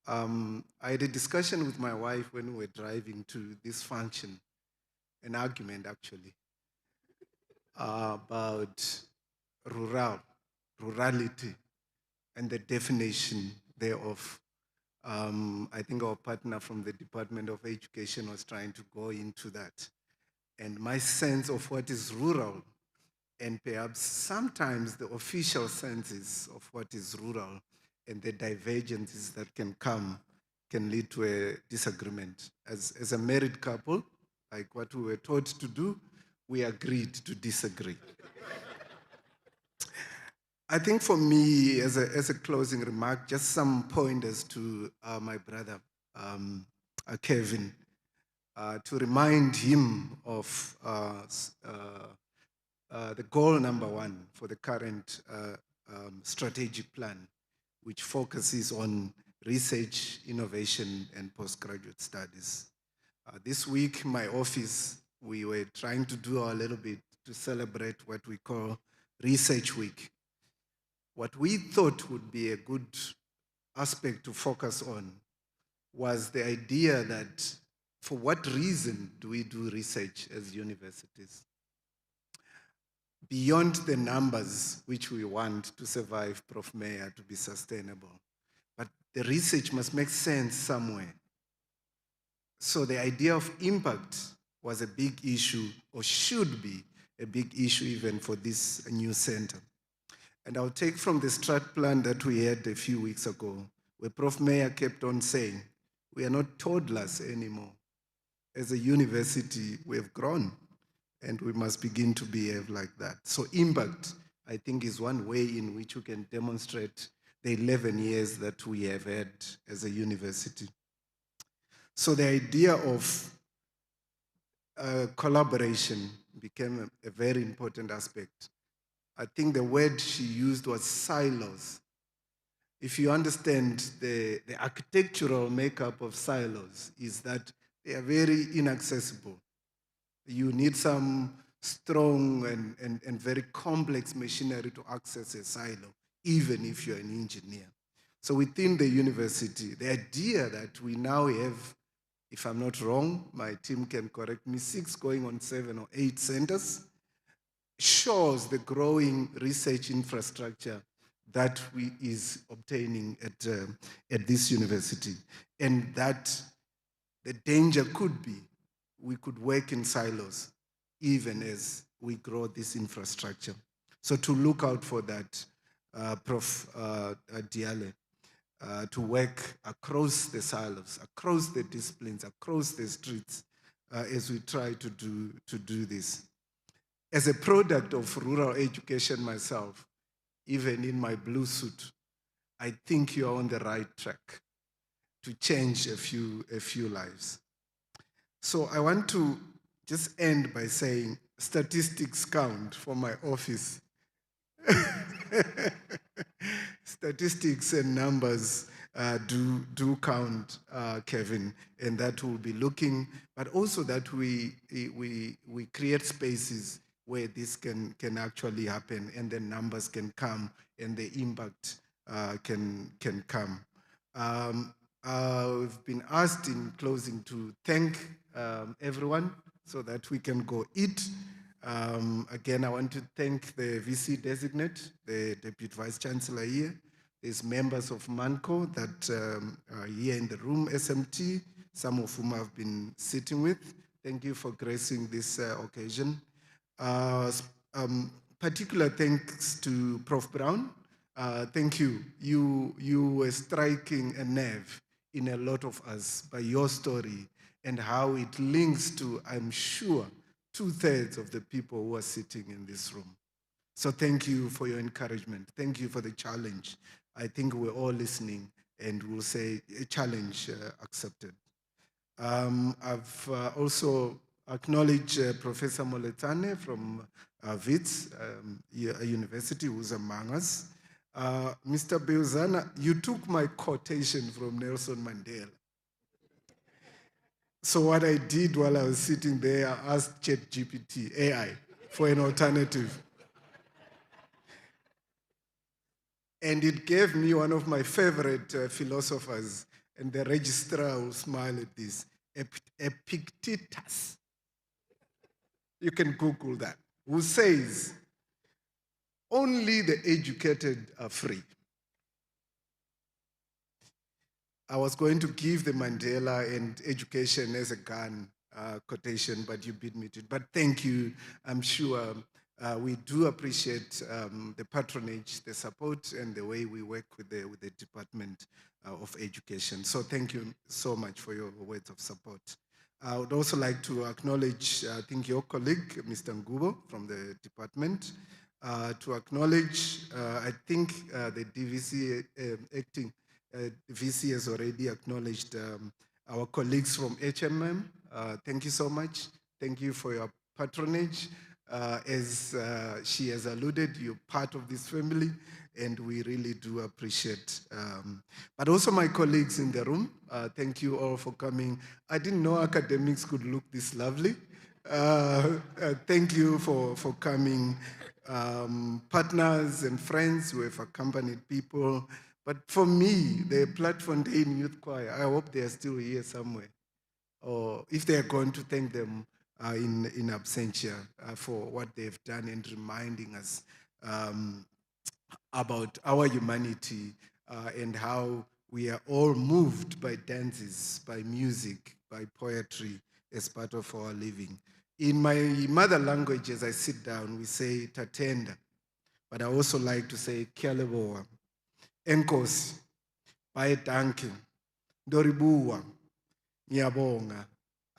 I had a discussion with my wife when we were driving to this function, an argument actually, about rurality, and the definition thereof. I think our partner from the Department of Education was trying to go into that. And my sense of what is rural, and perhaps sometimes the official senses of what is rural and the divergences that can come can lead to a disagreement. As a married couple, like what we were taught to do, we agreed to disagree. I think for me, as a closing remark, just some pointers to my brother, Kevin, to remind him of the goal number 1 for the current strategic plan, which focuses on research, innovation, and postgraduate studies. This week, my office, we were trying to do a little bit to celebrate what we call Research Week. What we thought would be a good aspect to focus on was the idea that for what reason do we do research as universities? Beyond the numbers which we want to survive, Prof. Mayor, to be sustainable. But the research must make sense somewhere. So the idea of impact was a big issue, or should be a big issue even for this new center. And I'll take from the strat plan that we had a few weeks ago, where Prof. Mayor kept on saying, we are not toddlers anymore. As a university, we have grown, and we must begin to behave like that. So impact, I think, is one way in which we can demonstrate the 11 years that we have had as a university. So the idea of collaboration became a very important aspect. I think the word she used was silos. If you understand the architectural makeup of silos, is that they are very inaccessible. You need some strong and very complex machinery to access a silo, even if you're an engineer. So within the university, the idea that we now have, if I'm not wrong, my team can correct me, 6 going on 7 or 8 centers, shows the growing research infrastructure that we is obtaining at this university. And that the danger could be we could work in silos even as we grow this infrastructure. So to look out for that, Prof. Diale, to work across the silos, across the disciplines, across the streets, as we try to do this. As a product of rural education myself, even in my blue suit, I think you're on the right track to change a few lives. So I want to just end by saying statistics count for my office. Statistics and numbers do count, Kevin, and that we'll be looking, but also that we create spaces where this can actually happen, and the numbers can come, and the impact can come. We've been asked in closing to thank everyone so that we can go eat. Again, I want to thank the VC designate, the Deputy Vice Chancellor here. There's members of MANCO that are here in the room, SMT, some of whom I've been sitting with. Thank you for gracing this occasion. Particular thanks to Prof. Brown. Thank you. You were striking a nerve in a lot of us by your story and how it links to, I'm sure, 2/3 of the people who are sitting in this room. So thank you for your encouragement. Thank you for the challenge. I think we're all listening and we'll say a challenge accepted. I've also acknowledged Professor Moletane from Wits University, who's among us. Mr. Beuzana, you took my quotation from Nelson Mandela. So what I did while I was sitting there, I asked ChatGPT, AI, for an alternative. And it gave me one of my favorite philosophers, and the registrar will smile at this, Epictetus. You can Google that, who says, only the educated are free. I was going to give the Mandela and education as a gun quotation, but you beat me to it. But thank you. I'm sure we do appreciate the patronage, the support, and the way we work with the Department of Education. So thank you so much for your words of support. I would also like to acknowledge, I think, your colleague, Mr. Ngubo from the department, to acknowledge, I think the DVC acting VC has already acknowledged our colleagues from HMM. Thank you so much. Thank you for your patronage. As she has alluded, you're part of this family, and we really do appreciate. But also my colleagues in the room, thank you all for coming. I didn't know academics could look this lovely. Thank you for coming. Partners and friends who have accompanied people. But for me, the Platte-Fontaine Youth Choir, I hope they are still here somewhere. Or if they are going to thank them in absentia for what they've done and reminding us about our humanity and how we are all moved by dances, by music, by poetry as part of our living. In my mother language, as I sit down, we say tatenda, but I also like to say kialeboa, enkosi, baie danke, doribuwa, ngiyabonga,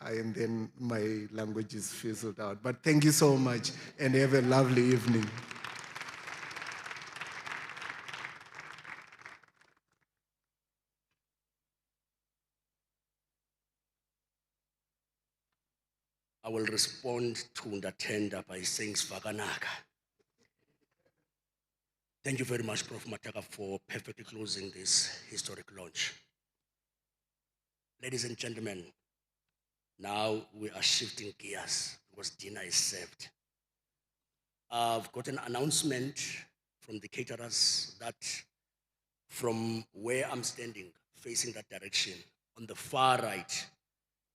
and then my language is fizzled out. But thank you so much and have a lovely evening. I will respond to Ndatenda by saying Svaganaka. Thank you very much, Prof. Mataka, for perfectly closing this historic launch. Ladies and gentlemen, now we are shifting gears because dinner is served. I've got an announcement from the caterers that from where I'm standing, facing that direction, on the far right,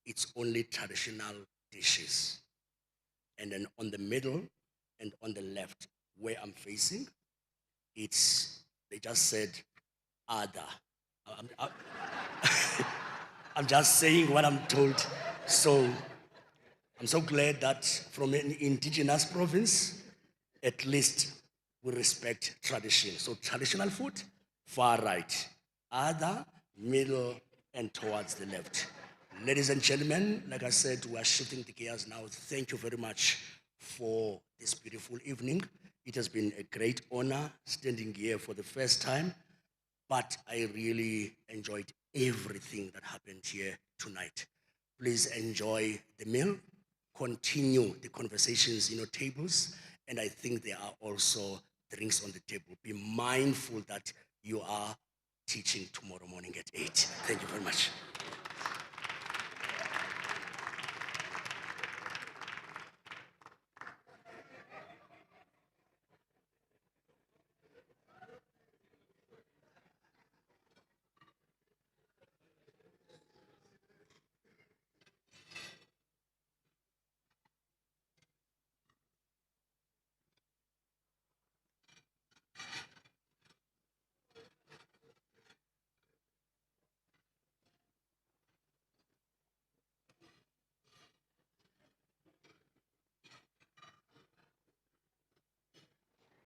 it's only traditional dishes. And then on the middle and on the left, where I'm facing, they just said other. I'm just saying what I'm told. So I'm so glad that from an indigenous province, at least we respect tradition. So traditional food, far right. Other, middle, and towards the left. Ladies and gentlemen, like I said, we are shifting the gears now. Thank you very much for this beautiful evening. It has been a great honor standing here for the first time, but I really enjoyed everything that happened here tonight. Please enjoy the meal, continue the conversations in your tables, and I think there are also drinks on the table. Be mindful that you are teaching tomorrow morning at 8. Thank you very much.